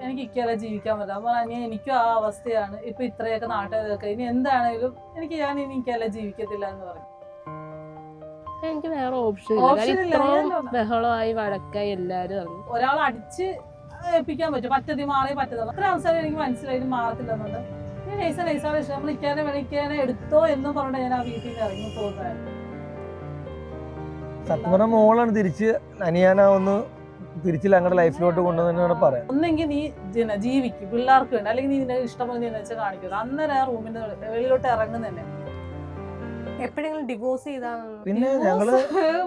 എനിക്ക് ഇക്കല ജീവിക്കാൻ പറ്റാം. അപ്പോൾ എനിക്കും ആ അവസ്ഥയാണ്. ഇപ്പൊ ഇത്രയൊക്കെ നാട്ടുകാരൊക്കെ ഇനി എന്താണേലും ഞാൻ ഇനി ഇക്കല ജീവിക്കത്തില്ല എന്ന് പറഞ്ഞു. എനിക്ക് വേറെ ഓപ്ഷൻ ഇല്ല. ബഹളമായി വഴക്കായി എല്ലാരും ഒരാൾ അടിച്ച് ഏൽപ്പിക്കാൻ പറ്റും, പറ്റതി മാറി പറ്റത്തില്ല. അത്ര അവസരം എനിക്ക് മനസ്സിലായി മാറത്തില്ലെന്നുണ്ട്. നൈസാണ് ഇഷ്ടം. നമ്മൾ ഇക്കാനെ വിളിക്കാനെ എടുത്തോ എന്നും പറഞ്ഞിട്ട് ഞാൻ ആ വീട്ടിൽ നിന്ന് ഇറങ്ങി പോകുന്നതായിരുന്നു. സത്യം പറഞ്ഞ മോളാണ് തിരിച്ച് അനിയാനാ ഒന്ന് തിരിച്ച് ഞങ്ങളുടെ ലൈഫിലോട്ട് കൊണ്ടുവന്നാണ് പറയാം. ഒന്നെങ്കിൽ നീ ജീവിക്കും പിള്ളേർക്ക് വേണ്ടി, അല്ലെങ്കിൽ നീ നിന്റെ ഇഷ്ടം പോലെ നീ വെച്ചാൽ കാണിക്കുന്നത്. അന്നേരം ആ റൂമിന്റെ വെളിയിലോട്ട് ഇറങ്ങുന്നതന്നെ. എപ്പോഴെങ്കിലും ഡിവോഴ്സ് ചെയ്താണ്? പിന്നെ ഞങ്ങള്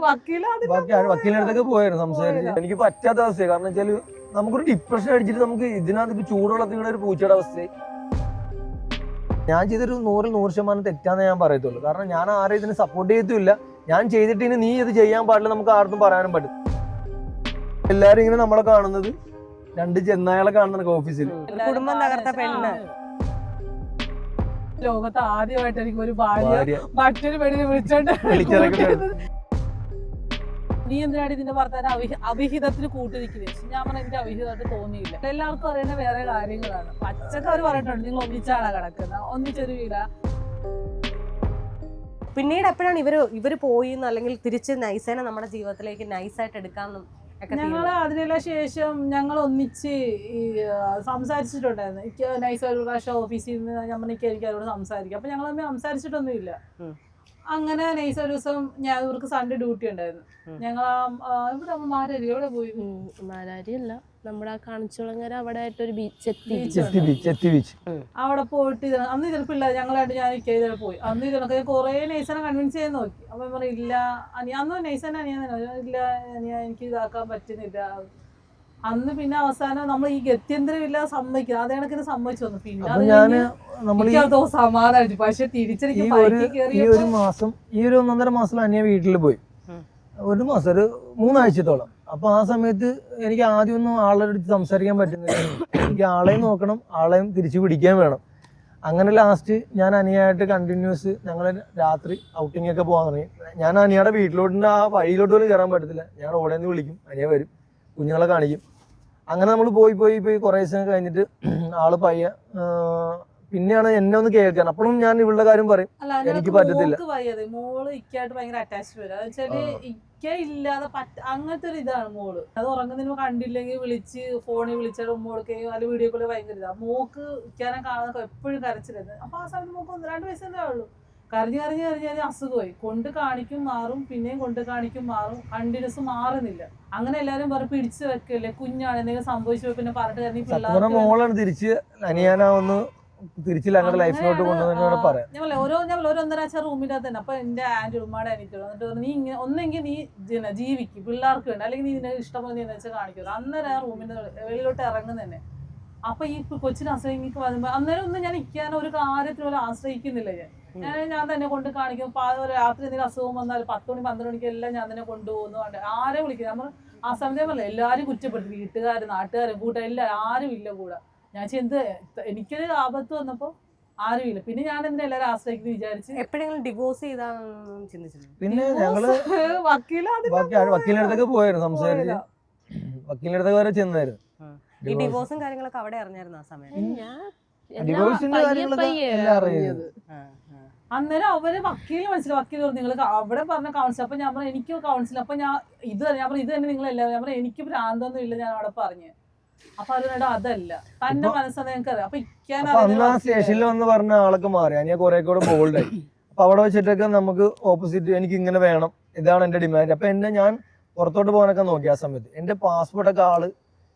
വക്കീലിന്റെ അടുത്തൊക്കെ പോയായിരുന്നു സംസാരിച്ച്. എനിക്ക് പറ്റാത്ത അവസ്ഥയാണ്. കാരണം വെച്ചാല് നമുക്കൊരു ഡിപ്രഷൻ അടിച്ചിട്ട് നമുക്ക് ഇതിനകത്ത് ഇപ്പൊ ചൂടുവെള്ളത്തിനുള്ള ഒരു പൂച്ചയുടെ അവസ്ഥയായി. ഞാൻ ചെയ്തൊരു 100% തെറ്റാന്ന് ഞാൻ പറയത്തുള്ളൂ. കാരണം ഞാൻ ആരും ഇതിനെ സപ്പോർട്ട് ചെയ്യത്തുമില്ല. ഞാൻ ചെയ്തിട്ട് നീ ഇത് ചെയ്യാൻ പാടില്ല നമുക്ക് ആർക്കും പറയാനും പറ്റും. എല്ലാരും ഇങ്ങനെ നമ്മളെ കാണുന്നത് രണ്ട് ചെന്നായകളെ കാണുന്ന ഓഫീസിൽ. കുടുംബം തകർത്ത പെണ്ണ്. ലോകത്ത് ആദ്യമായിട്ട് എനിക്ക് ഒരു ഭാര്യ മറ്റൊരു പെണ്ണിനെ വിളിച്ചോണ്ട് നീ എന്തിനാണ് ഇതിന്റെ ഭർത്താവിനെ അവിഹിതത്തിന് കൂട്ടിരിക്കുന്നത്? ഞാൻ പറഞ്ഞ എനിക്ക് അവിഹിതമായിട്ട് തോന്നിയില്ല. എല്ലാവർക്കും അറിയുന്ന വേറെ കാര്യങ്ങളാണ്. പച്ചക്ക് അവർ പറഞ്ഞിട്ടുണ്ട് നിങ്ങൾ ഒന്നിച്ചാണ് കിടക്കുന്നത്, ഒന്നിച്ചൊരു വീട. പിന്നീട് എപ്പോഴാണ് ഇവര് പോയി അല്ലെങ്കിൽ തിരിച്ച് നൈസേനെ നമ്മുടെ ജീവിതത്തിലേക്ക് നൈസായിട്ട് എടുക്കാന്നും? ഞങ്ങള് അതിനെല്ലാം ശേഷം ഞങ്ങൾ ഒന്നിച്ച് സംസാരിച്ചിട്ടുണ്ടായിരുന്നു. എനിക്ക് നൈസ് ഒരു പ്രാവശ്യം ഓഫീസിൽ നിന്ന് എനിക്ക് അവരോട് സംസാരിക്കാം. അപ്പൊ ഞങ്ങൾ തമ്മിൽ സംസാരിച്ചിട്ടൊന്നുമില്ല. അങ്ങനെ നൈസ് ഒരു ദിവസം ഇവർക്ക് സൺഡേ ഡ്യൂട്ടി ഉണ്ടായിരുന്നു. ഞങ്ങൾ ഇവിടെ മാരാരി എവിടെ പോയി? മാരാരി അല്ല, നമ്മുടെ കാണിച്ചുളങ്ങര അവിടെ ആയിട്ടൊരു ബീച്ച്, അവിടെ പോയിട്ട് അന്ന് ഇതിൽ പിള്ളേർ ഞങ്ങളായിട്ട് ഞാൻ ഇക്കയിൽ പോയി. അന്ന് ഇതിനൊക്കെ കുറെ നൈസനെ കൺവിൻസ് ചെയ്യാൻ നോക്കി. അപ്പൊ പറയും ഇല്ല അന്ന് നൈസനെ ഇല്ല എനിക്ക് ഇതാക്കാൻ പറ്റുന്നില്ല. അന്ന് പിന്നെ അവസാനം നമ്മൾ ഈ ഗത്യന്തരമില്ല സമ്മതിക്കുക, അതേ കണക്കിന് സമ്മതിച്ചു വന്നു. പിന്നെ സമാധാനിച്ചു. പക്ഷെ തിരിച്ചെനിക്ക് ഈ ഒരു 1.5 മാസം അനിയ വീട്ടിൽ പോയി. ഒരു മാസം, ഒരു 3 ആഴ്ചത്തോളം. അപ്പൊ ആ സമയത്ത് എനിക്ക് ആദ്യം ഒന്നും ആളുടെ അടുത്ത് സംസാരിക്കാൻ പറ്റുന്നില്ല. എനിക്ക് ആളെയും നോക്കണം, ആളെയും തിരിച്ചു പിടിക്കാൻ വേണം. അങ്ങനെ ലാസ്റ്റ് ഞാൻ അനിയായിട്ട് കണ്ടിന്യൂസ് ഞങ്ങൾ രാത്രി ഔട്ടിംഗ് ഒക്കെ പോകാൻ തുടങ്ങി. ഞാൻ അനിയുടെ വീട്ടിലോട്ട് ആ വഴിയിലോട്ട് പോലും കയറാൻ പറ്റത്തില്ല. ഞാൻ റോഡിൽ നിന്ന് വിളിക്കും, അനിയ വരും, കുഞ്ഞുങ്ങളെ കാണിക്കും. അങ്ങനെ നമ്മൾ പോയി കുറേ ദിവസം കഴിഞ്ഞിട്ട് ആള് പയ്യ പിന്നെയാണ് എന്നെ ഒന്ന് കേൾക്കാൻ. അപ്പോഴും ഞാൻ ഇവളുടെ കാര്യം പറയും, എനിക്ക് പറ്റത്തില്ല. മോള് ഇക്കായിട്ട് ഭയങ്കര അറ്റാച്ച്ഡ് വരും. അതെച്ചാല് ഇക്ക ഇല്ലാതെ അങ്ങനത്തെ ഒരു ഇതാണ് മോള്. അത് ഉറങ്ങുന്നതിന് കണ്ടില്ലെങ്കിൽ വിളിച്ച് ഫോണിൽ വിളിച്ചാൽ ഉമ്മ കൊടുക്കുകയും അല്ലെങ്കിൽ വീഡിയോ കോള് ഭയങ്കര ഇതാണ്. മോക്ക് ഇക്കാനെ കാണാൻ എപ്പോഴും കരച്ചിരുന്നത്. അപ്പൊ ആ സമയത്ത് മോക്ക് 1-2 വയസ്സേ ഉള്ളൂ. കരഞ്ഞ് അസുഖമായി. കൊണ്ട് കാണിക്കും മാറും, പിന്നെയും കൊണ്ട് കാണിക്കും മാറും, കണ്ടിന്യൂസ് മാറുന്നില്ല. അങ്ങനെ എല്ലാരും പറഞ്ഞ് പിടിച്ചു വെക്കല്ലേ, കുഞ്ഞാണ് എന്തെങ്കിലും സംഭവിച്ചു പിന്നെ പറഞ്ഞിട്ട് മോളാണ് തിരിച്ച് അനിയാനാ ഒന്ന് തിരിച്ച് ഞങ്ങളുടെ ലൈഫിലോട്ട് കൊണ്ടുവന്നാണ് പറയാം. ഞങ്ങൾ ഓരോ 1.5 റൂമിന്റെ തന്നെ. അപ്പൊ എന്റെ ആന്റി ഉമ്മയുടെ എനിക്ക് എന്നിട്ട് നീ ഇങ്ങനെ ഒന്നെങ്കിൽ നീ ജീവിക്കും പിള്ളേർക്ക് വേണ്ടി, അല്ലെങ്കിൽ നീ നിന്റെ ഇഷ്ടം പോലെ നീ വെച്ചാൽ കാണിക്കുന്നത്. അന്നേരം ആ റൂമിന്റെ വെളിയിലോട്ട് ഇറങ്ങുന്നതന്നെ. അപ്പൊ ഈ കൊച്ചിനെ ആശ്രയിക്ക് വരുമ്പോ അന്നേരം ഒന്നും ഞാൻ ഇരിക്കാൻ ഒരു കാര്യത്തിന് പോലെ ആശ്രയിക്കുന്നില്ല. ഞാൻ തന്നെ കൊണ്ട് കാണിക്കും. രാത്രി എന്തെങ്കിലും അസുഖം വന്നാൽ 10 മണി 12 മണിക്ക് എല്ലാം ഞാൻ തന്നെ കൊണ്ടുപോകുന്നു. ആരെ വിളിക്കും നമ്മൾ ആ സമയത്ത് പറയല്ലേ എല്ലാരും കുറ്റപ്പെടുത്തി, വീട്ടുകാരും നാട്ടുകാരും കൂട്ടുകാരും എല്ലാവരും, ആരും ഇല്ല കൂടെ. ഞാൻ എനിക്കൊരു ആപത്ത് വന്നപ്പോ ആരുമില്ല. പിന്നെ ഞാൻ എന്തിനാ എല്ലാവരും ആശ്രയിക്കുന്നു വിചാരിച്ച്. എപ്പോഴെങ്കിലും ഡിവോഴ്സ് ചെയ്താന്ന് ചിന്തിച്ചിട്ടുണ്ട്? പിന്നെ ഞങ്ങള് വക്കീലിന്റെ അടുത്തൊക്കെ പോയായിരുന്നു സംസാരിച്ച്. വക്കീലിന്റെ അടുത്തൊക്കെ വരെ ചെന്നായിരുന്നു. ഈ ഡിവോഴ്സും കാര്യങ്ങളൊക്കെ അവിടെ അറിഞ്ഞായിരുന്നു ആ സമയത്ത്? ഡിവോഴ്സിന്റെ കാര്യങ്ങളൊക്കെ എല്ലാം അറിയുന്നത്. അന്നേരം അവര് വക്കീൽ പറഞ്ഞു നിങ്ങൾ അവിടെ പറഞ്ഞ കൗൺസിൽ. അപ്പൊ ഞാൻ പറഞ്ഞു എനിക്ക് കൗൺസിൽ. അപ്പൊ ഞാൻ ഇത് തന്നെ നിങ്ങൾ എല്ലാവരും ഞാൻ പറഞ്ഞു എനിക്ക് ഭ്രാന്തൊന്നും ഇല്ല ഞാൻ അവിടെ പറഞ്ഞു. അപ്പൊ അതിനോട് അതല്ല തന്റെ മനസ്സാണ് ഞങ്ങൾക്ക് അറിയാം. അപ്പൊ സ്റ്റേഷനിൽ വന്ന് പറഞ്ഞ ആളൊക്കെ മാറി. ഞാൻ കുറെ കൂടെ ബോൾഡായി. അപ്പൊ അവിടെ വെച്ചിട്ടൊക്കെ നമുക്ക് ഓപ്പോസിറ്റ് എനിക്ക് ഇങ്ങനെ വേണം, ഇതാണ് എന്റെ ഡിമാൻഡ്. അപ്പൊ ഞാൻ പുറത്തോട്ട് പോകാനൊക്കെ നോക്കി. ആ സമയത്ത് എന്റെ പാസ്പോർട്ടൊക്കെ ആള്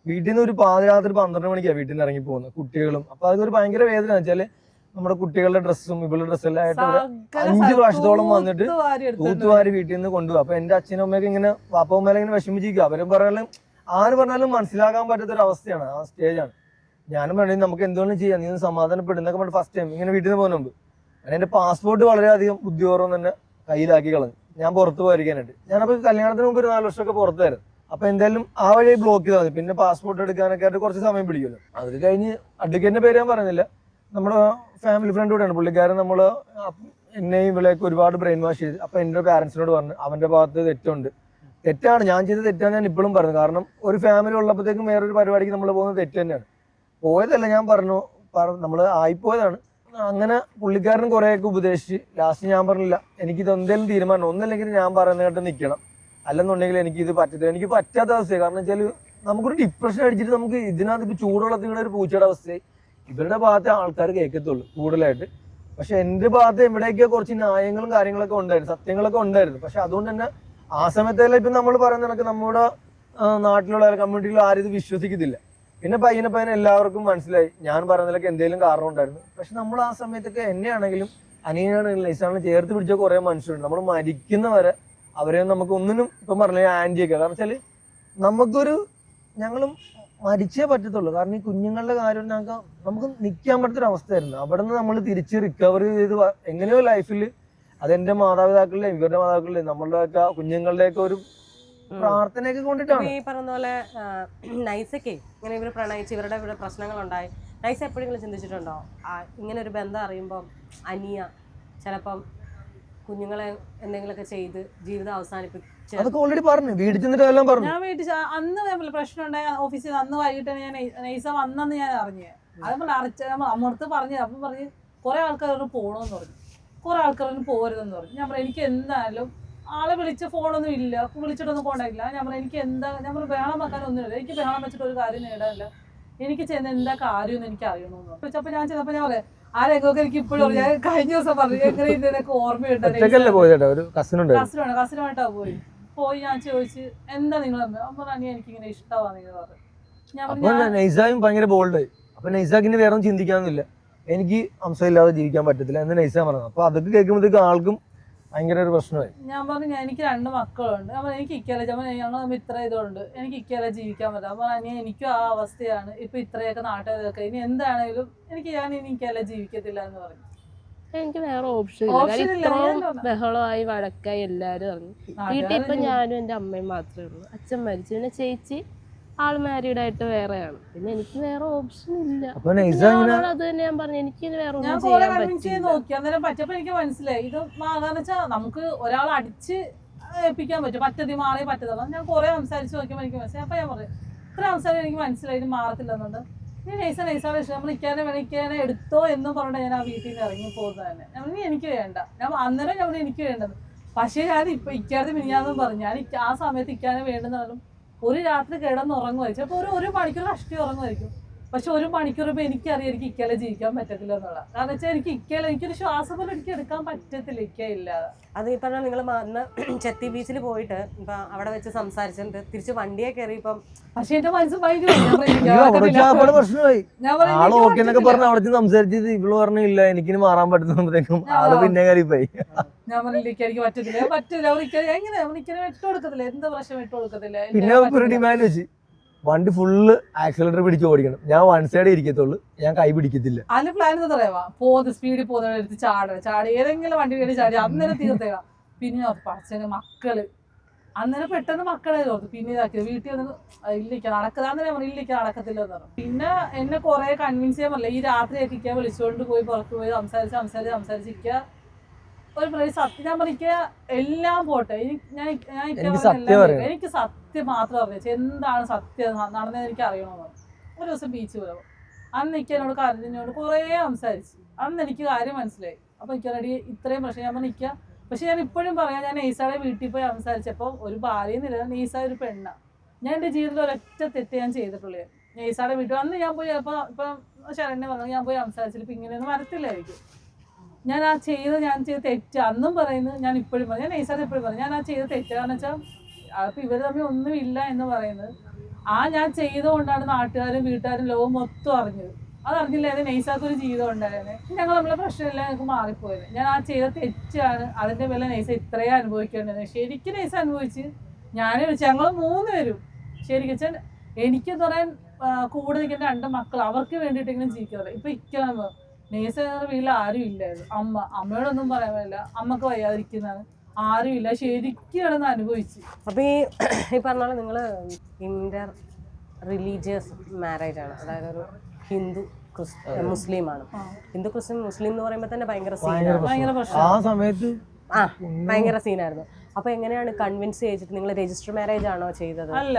വീട്ടിൽ നിന്ന് ഒരു പാതിരാത്രി 12 മണിക്കാണ് വീട്ടിൽ നിന്ന് ഇറങ്ങി പോകുന്നത്, കുട്ടികളും. അപ്പൊ അതൊരു ഭയങ്കര വേദന വെച്ചാല് നമ്മുടെ കുട്ടികളുടെ ഡ്രസ്സും ഇവളുടെ ഡ്രസ്സെല്ലാം ആയിട്ട് 5 പ്രാവശ്യത്തോളം വന്നിട്ട് തൂത്തുവാരി വീട്ടിൽ നിന്ന് കൊണ്ടുപോകും. അപ്പൊ എന്റെ അച്ഛനും അമ്മയൊക്കെ ഇങ്ങനെ വാപ്പമ്മേലെ ഇങ്ങനെ വിഷമിച്ചിരിക്കുക. അവരും പറഞ്ഞാലും ആര് പറഞ്ഞാലും മനസ്സിലാക്കാൻ പറ്റാത്തൊരു അവസ്ഥയാണ്, ആ സ്റ്റേജാണ്. ഞാനും വേണമെങ്കിൽ നമുക്ക് എന്തുകൊണ്ടും ചെയ്യാം, നീ സമാധാനപ്പെടുന്നൊക്കെ പറഞ്ഞ ഫസ്റ്റ് ടൈം ഇങ്ങനെ വീട്ടിൽ നിന്ന് പോകുന്ന മുമ്പ് എന്റെ പാസ്പോർട്ട് വളരെയധികം ബുദ്ധിപൂർവ്വം തന്നെ കയ്യിലാക്കി കളഞ്ഞു. ഞാൻ പുറത്ത് പോയിരിക്കാനായിട്ട്. ഞാനപ്പോൾ കല്യാണത്തിന് മുമ്പ് ഒരു 4 വർഷമൊക്കെ പുറത്തായിരുന്നു. അപ്പൊ എന്തായാലും ആ വഴി ബ്ലോക്ക് ചെയ്താൽ മതി. പിന്നെ പാസ്പോർട്ട് എടുക്കാനൊക്കെ ആയിട്ട് കുറച്ച് സമയം പിടിക്കുമല്ലോ. അത് കഴിഞ്ഞ് അഡ്വക്കേറ്റിന്റെ പേര് ഞാൻ പറയുന്നില്ല, നമ്മുടെ ഫാമിലി ഫ്രണ്ട് കൂടെയാണ് പുള്ളിക്കാരൻ. നമ്മള് എന്നെയും ഇവിടെയൊക്കെ ഒരുപാട് ബ്രെയിൻ വാഷ് ചെയ്ത്. അപ്പൊ എന്റെ പാരന്റ്സിനോട് പറഞ്ഞു അവന്റെ ഭാഗത്ത് തെറ്റാണ്, ഞാൻ ചെയ്ത തെറ്റാണ് ഞാൻ ഇപ്പോഴും പറഞ്ഞു. കാരണം ഒരു ഫാമിലി ഉള്ളപ്പോഴത്തേക്കും വേറൊരു പരിപാടിക്ക് നമ്മൾ പോകുന്നത് തെറ്റ് തന്നെയാണ്. പോയതല്ല, ഞാൻ പറഞ്ഞു നമ്മള് ആയിപ്പോയതാണ്. അങ്ങനെ പുള്ളിക്കാരൻ കുറെയൊക്കെ ഉപദേശിച്ച് ലാസ്റ്റ് ഞാൻ പറഞ്ഞില്ല, എനിക്കിത് എന്തെങ്കിലും തീരുമാനം, ഒന്നല്ലെങ്കിൽ ഞാൻ പറയുന്നതായിട്ട് നിൽക്കണം, അല്ലെന്നുണ്ടെങ്കിൽ എനിക്ക് ഇത് പറ്റത്തില്ല. എനിക്ക് പറ്റാത്ത അവസ്ഥയാണ്. കാരണം വെച്ചാൽ നമുക്കൊരു ഡിപ്രഷൻ അടിച്ചിട്ട് നമുക്ക് ഇതിനകത്ത് ഇപ്പൊ ചൂടുവെള്ളത്തിൽ ഒരു പൂച്ചയുടെ അവസ്ഥയായി. ഇവരുടെ ഭാഗത്തെ ആൾക്കാർ കേൾക്കത്തുള്ളൂ കൂടുതലായിട്ട്. പക്ഷെ എന്റെ ഭാഗത്ത് എവിടെയൊക്കെ കുറച്ച് ന്യായങ്ങളും കാര്യങ്ങളൊക്കെ ഉണ്ടായിരുന്നു, സത്യങ്ങളൊക്കെ ഉണ്ടായിരുന്നു. പക്ഷെ അതുകൊണ്ട് തന്നെ ആ സമയത്തെല്ലാം ഇപ്പൊ നമ്മൾ പറയുന്ന കണക്ക് നമ്മുടെ നാട്ടിലുള്ള കമ്മ്യൂണിറ്റിയിൽ ആരും ഇത് വിശ്വസിക്കത്തില്ല. പിന്നെ പയ്യനെ എല്ലാവർക്കും മനസ്സിലായി ഞാൻ പറയുന്നതിലൊക്കെ എന്തെങ്കിലും കാരണം ഉണ്ടായിരുന്നു. പക്ഷെ നമ്മൾ ആ സമയത്തൊക്കെ എന്നെയാണെങ്കിലും അനിയനാണെങ്കിലും നൈസാണെങ്കിലും ചേർത്ത് പിടിച്ച കുറെ മനുഷ്യരുണ്ട്. നമ്മൾ മരിക്കുന്നവരെ അവരെ നമുക്ക് ഒന്നിനും ഇപ്പം പറഞ്ഞില്ല ആന്റിയൊക്കെ. കാരണം വെച്ചാല് നമുക്കൊരു ഞങ്ങളും മരിച്ചേ പറ്റത്തുള്ളൂ. കാരണം ഈ കുഞ്ഞുങ്ങളുടെ കാര്യം നമുക്ക് നിൽക്കാൻ പറ്റാത്തൊരു അവസ്ഥയായിരുന്നു. അവിടെ നിന്ന് നമ്മൾ തിരിച്ച് റിക്കവറി ചെയ്ത് എങ്ങനെയോ ലൈഫിൽ അതെന്റെ മാതാപിതാക്കളുടെയും ഇവരുടെ മാതാപിതാക്കളുടെയും നമ്മളുടെയൊക്കെ കുഞ്ഞുങ്ങളുടെയൊക്കെ ഒരു പ്രാർത്ഥനയൊക്കെ കൊണ്ടിട്ടാണ്. ഈ പറഞ്ഞ പോലെ നൈസയ്ക്ക് ഇങ്ങനെ ഇവർ പ്രണയിച്ച് ഇവരുടെ ഇവിടെ പ്രശ്നങ്ങളുണ്ടായി. നൈസ എപ്പോഴെങ്കിലും ചിന്തിച്ചിട്ടുണ്ടോ ഇങ്ങനെ ഒരു ബന്ധം അറിയുമ്പോൾ അനിയ ചിലപ്പം കുഞ്ഞുങ്ങളെ എന്തെങ്കിലുമൊക്കെ ചെയ്ത് ജീവിതം അവസാനിപ്പിച്ച്? അതൊക്കെ ഓൾറെഡി പറഞ്ഞു, വീട്ടിൽ ചെന്നിട്ട് എല്ലാം പറഞ്ഞു. ഞാൻ വീട്ടിൽ അന്ന് പ്രശ്നം ഉണ്ടായ ഓഫീസിൽ അന്ന് വൈകിട്ടാണ് ഞാൻ നൈസ വന്നെന്ന് ഞാൻ അറിഞ്ഞത്. അതേപോലെ അമ്മടുത്ത് പറഞ്ഞു. അപ്പം പറഞ്ഞ് കുറെ ആൾക്കാരോട് പോകണമെന്ന് പറഞ്ഞു, കുറെ ആൾക്കാരൊന്നും പോരുതെന്ന് പറഞ്ഞു. ഞാൻ പറഞ്ഞു എനിക്ക് എന്തായാലും ആളെ വിളിച്ച് ഫോണൊന്നും ഇല്ല, വിളിച്ചിട്ടൊന്നും കോണ്ടാക്ടില്ല. ഞാൻ പറഞ്ഞു എനിക്ക് എന്താ, ഞാൻ പറഞ്ഞു ബഹളം വെക്കാനൊന്നുമില്ല, എനിക്ക് ബഹളം വെച്ചിട്ട് ഒരു കാര്യം നേടാനില്ല, എനിക്ക് ചെയ്യുന്ന എന്താ കാര്യമെന്ന് എനിക്ക് അറിയണമെന്ന് പറഞ്ഞു. അപ്പൊ ഞാൻ ചെന്നപ്പോ ഞാൻ പറയാം ആ രംഗമൊക്കെ എനിക്ക് ഇപ്പോഴും ഞാൻ കഴിഞ്ഞ ദിവസം പറഞ്ഞു എങ്ങനെ ഇതിനൊക്കെ ഓർമ്മയുണ്ട്. കസിനുമായിട്ടാ പോയി ഞാൻ ചോദിച്ചു എന്താ നിങ്ങൾ പറഞ്ഞു എനിക്കിങ്ങനെ ഇഷ്ടമാണെന്ന് നിങ്ങൾ പറഞ്ഞു. ഞാൻ പറഞ്ഞു നൈസായും ഭയങ്കര ബോൾഡായി. അപ്പൊ നൈസാക്കിന് വേറെ ഒന്നും ചിന്തിക്കാനൊന്നുമില്ല, എനിക്ക് അംശമില്ലാതെ ജീവിക്കാൻ പറ്റത്തില്ല എന്ന് നൈസാ പറഞ്ഞു. അപ്പൊ അതൊക്കെ കേൾക്കുമ്പോഴത്തേക്ക് ആൾക്കും ഭയങ്കര ഒരു പ്രശ്നമായി. ഞാൻ പറഞ്ഞു എനിക്ക് 2 മക്കളുണ്ട്, അപ്പൊ എനിക്ക് ഇക്കല ഞങ്ങൾ തമ്മിൽ ഇത്ര ഇതുണ്ട്, എനിക്ക് ഇക്കല ജീവിക്കാൻ പറ്റില്ല. അപ്പൊ എനിക്കും ആ അവസ്ഥയാണ്, ഇപ്പൊ ഇത്രയൊക്കെ നാട്ടുകാരൊക്കെ ഇനി എന്താണെങ്കിലും ഞാൻ ഇനി ഇക്കല ജീവിക്കത്തില്ല എന്ന് പറഞ്ഞു. എനിക്ക് വേറെ ഓപ്ഷൻ ഇല്ല. ബഹളമായി വഴക്കായി എല്ലാരും ഇറങ്ങി. വീട്ടിൽ ഇപ്പൊ ഞാനും എന്റെ അമ്മയും മാത്രമേ ഉള്ളൂ. അച്ഛൻ മരിച്ചു, പിന്നെ ചേച്ചി ആള് മാരീഡ് ആയിട്ട് വേറെയാണ്. പിന്നെ എനിക്ക് വേറെ ഓപ്ഷൻ ഇല്ല. അത് തന്നെ ഞാൻ പറഞ്ഞു, എനിക്ക് വേറെ ഞാൻ കുറെ കൺവിൻസ് ചെയ്ത് നോക്കി. അന്നേരം പറ്റപ്പോ എനിക്ക് മനസ്സിലായി ഇത് മാറാന്ന് വെച്ചാൽ നമുക്ക് ഒരാൾ അടിച്ച് ഏൽപ്പിക്കാൻ പറ്റും, പറ്റതി മാറി പറ്റത്തുള്ളൂ. ഞാൻ കുറെ സംസാരിച്ച് നോക്കിയപ്പോൾ എനിക്ക് മനസ്സിലായി. അപ്പൊ ഞാൻ പറഞ്ഞു ഇത്ര സംസാരം എനിക്ക് മനസ്സിലായി ഇത് മാറത്തില്ലെന്നുണ്ട്. നീ നൈസാണ് ഇഷ്ടം, നമ്മൾ ഇക്കാനെ എടുത്തോ എന്നും പറഞ്ഞിട്ട് ഞാൻ ആ വീട്ടിൽ നിന്ന് ഇറങ്ങി പോകുന്നത് തന്നെ. ഞാൻ പറഞ്ഞു എനിക്ക് വേണ്ട, ഞാൻ അന്നേരം ഞാൻ എനിക്ക് വേണ്ടത്. പക്ഷേ ഞാൻ ഇപ്പൊ ഇക്കാതെ മിനിഞ്ഞാന്നും പറഞ്ഞു ഞാൻ ആ സമയത്ത് ഇക്കാനെ വേണ്ടെന്ന് ഒരു രാത്രി കിടന്ന് ഉറങ്ങുമായിരിക്കും, ചിലപ്പോൾ ഒരു മണിക്കൂർ കഷ്ടി ഉറങ്ങുമായിരിക്കും. പക്ഷെ 1 മണിക്കൂർ ഇപ്പൊ എനിക്കറിയാം എനിക്ക് ഇക്കലെ ജീവിക്കാൻ പറ്റത്തില്ല എന്നുള്ള. കാരണം വെച്ചാൽ എനിക്കൊരു ശ്വാസം പോലും എനിക്ക് എടുക്കാൻ പറ്റത്തില്ല ഇക്ക ഇല്ലാതെ. അത് ഈ പറഞ്ഞാൽ നിങ്ങൾ അന്ന് ചെത്തി ബീച്ചിൽ പോയിട്ട് ഇപ്പൊ അവിടെ വെച്ച് സംസാരിച്ചിട്ട് തിരിച്ച് വണ്ടിയെ കയറി ഇപ്പം. പക്ഷെ എന്റെ മനസ്സ് ഭയങ്കര പ്രശ്നമായി. ആളോക്കെ പറഞ്ഞ അവിടെ സംസാരിച്ചത് ഇവള് പറഞ്ഞില്ല എനിക്കിന് മാറാൻ പറ്റുമ്പോഴത്തേക്കും ആള് പിന്നെ കയറിപ്പോയി. ഞാൻ പറഞ്ഞില്ല എനിക്ക് പറ്റില്ല എങ്ങനെ ഇക്കനെ വിട്ടുകൊടുക്കത്തില്ല, എന്ത് പ്രശ്നം വിട്ടുകൊടുക്കത്തില്ല. പിന്നെ ഒരു ഡിമാൻഡ് വെച്ച് വണ്ടി ഫുള്ള് ആക്സിലേറ്റർ പിടിച്ച് ഓടിക്കണം, ഞാൻ 1 സൈഡ് ഇരിക്കത്തുള്ളൂ, ഞാൻ കൈ പിടിക്കത്തില്ല. അതിന് പ്ലാൻ എന്താ പറയാ സ്പീഡിൽ പോകുന്ന ചാടി ഏതെങ്കിലും വണ്ടി കയറി ചാടി അന്നേരം തീർത്തേക്കാം. പിന്നെ പച്ചന് മക്കള് അന്നേരം പെട്ടെന്ന് മക്കളെ ഓർത്തു, പിന്നെ ഇതാക്കിയത് വീട്ടിൽ വന്ന് ഇല്ലിക്ക നടക്കുക, അന്നേരം പറഞ്ഞു ഇല്ലിക്ക നടക്കത്തില്ല എന്ന് പറഞ്ഞു. പിന്നെ എന്നെ കുറെ കൺവിൻസ് ചെയ്യാൻ പറ്റില്ല. ഈ രാത്രിയൊക്കെ ഇക്ക വിളിച്ചുകൊണ്ട് പോയി പുറത്ത് പോയി സംസാരിച്ചിരിക്ക ഒരു സത്യം ഞാൻ പറഞ്ഞ എല്ലാം പോട്ടെ, എനിക്ക് സത്യം മാത്രം അറിയാം എന്താണ് സത്യം നടന്നത് എനിക്ക് അറിയണമെന്ന്. ഒരു ദിവസം ബീച്ച് പോയപ്പോൾ അന്ന് എന്നോട് കരഞ്ഞോട് കുറേ സംസാരിച്ചു. അന്ന് എനിക്ക് കാര്യം മനസ്സിലായി. അപ്പൊ എനിക്കടി ഇത്രയും പ്രശ്നം ഞാൻ നിൽക്കുക. പക്ഷെ ഞാൻ ഇപ്പോഴും പറയാം, ഞാൻ നെയ്സാടെ വീട്ടിൽ പോയി സംസാരിച്ചപ്പോൾ ഒരു ഭാര്യയെന്നില്ല, നെയ്സ ഒരു പെണ്ണ. ഞാൻ എൻ്റെ ജീവിതത്തിൽ ഒരൊറ്റ തെറ്റ് ഞാൻ ചെയ്തിട്ടുള്ളൂ. നെയ്സാടെ വീട്ടിൽ അന്ന് ഞാൻ പോയി ഇപ്പം ശരണ്യ പറഞ്ഞു ഞാൻ പോയി സംസാരിച്ചിട്ട് ഇപ്പം ഇങ്ങനെയൊന്നും വരത്തില്ലായിരിക്കും. ഞാൻ ചെയ്ത തെറ്റ് അന്നും പറയുന്നത് ഞാൻ ഇപ്പോഴും പറഞ്ഞു, ഞാൻ നൈസായിട്ട് എപ്പോഴും പറഞ്ഞു ഞാൻ ചെയ്ത തെറ്റ്. കാരണം വെച്ചാൽ അപ്പൊ ഇവർ തമ്മിൽ ഒന്നുമില്ല എന്ന് പറയുന്നത് ഞാൻ ചെയ്തുകൊണ്ടാണ് നാട്ടുകാരും വീട്ടുകാരും ലോകം മൊത്തം അറിഞ്ഞത്. അതറിഞ്ഞില്ല നൈസാക്കൊരു ജീവിതം ഉണ്ടായിരുന്നേ, ഞങ്ങൾ നമ്മളെ പ്രശ്നമില്ല ഞങ്ങൾക്ക് മാറിപ്പോയത്. ഞാൻ ചെയ്ത തെറ്റാണ്, അതിന്റെ പേരിൽ നൈസ ഇത്രയും അനുഭവിക്കേണ്ടത്. ശരിക്കും നൈസ അനുഭവിച്ച് ഞാനേ വിളിച്ചു, ഞങ്ങൾ 3 പേരും ശരിക്കും വെച്ചാൽ എനിക്കെന്ന് പറയാൻ കൂടെ നിൽക്കുന്ന 2 മക്കൾ അവർക്ക് വേണ്ടിയിട്ടെങ്കിലും ജീവിക്കാറ്. ഇപ്പൊ ഇക്കാണ് നേഴ്സ് വീട്ടിൽ ആരും ഇല്ലായിരുന്നു. അമ്മയോടൊന്നും പറയാൻ പറ്റില്ല, അമ്മക്ക് വയ്യാതിരിക്കുന്നതാണ്, ആരും ഇല്ല. ശരിക്കും കിടന്ന് അനുഭവിച്ചു. അപ്പൊ ഈ പറഞ്ഞ നിങ്ങള് ഇന്റർ റിലീജിയസ് മാരേജ് ആണ്, അതായത് ഒരു ഹിന്ദു മുസ്ലിം ആണ്. ഹിന്ദു ക്രിസ്ത്യൻ മുസ്ലിം എന്ന് പറയുമ്പോ തന്നെ ഭയങ്കര ഭയങ്കര സീനായിരുന്നു. അപ്പൊ എങ്ങനെയാണ് കൺവിൻസ് ചെയ്തിട്ട് നിങ്ങൾ രജിസ്റ്റർ മാരേജ് ആണോ ചെയ്തത്? അല്ല,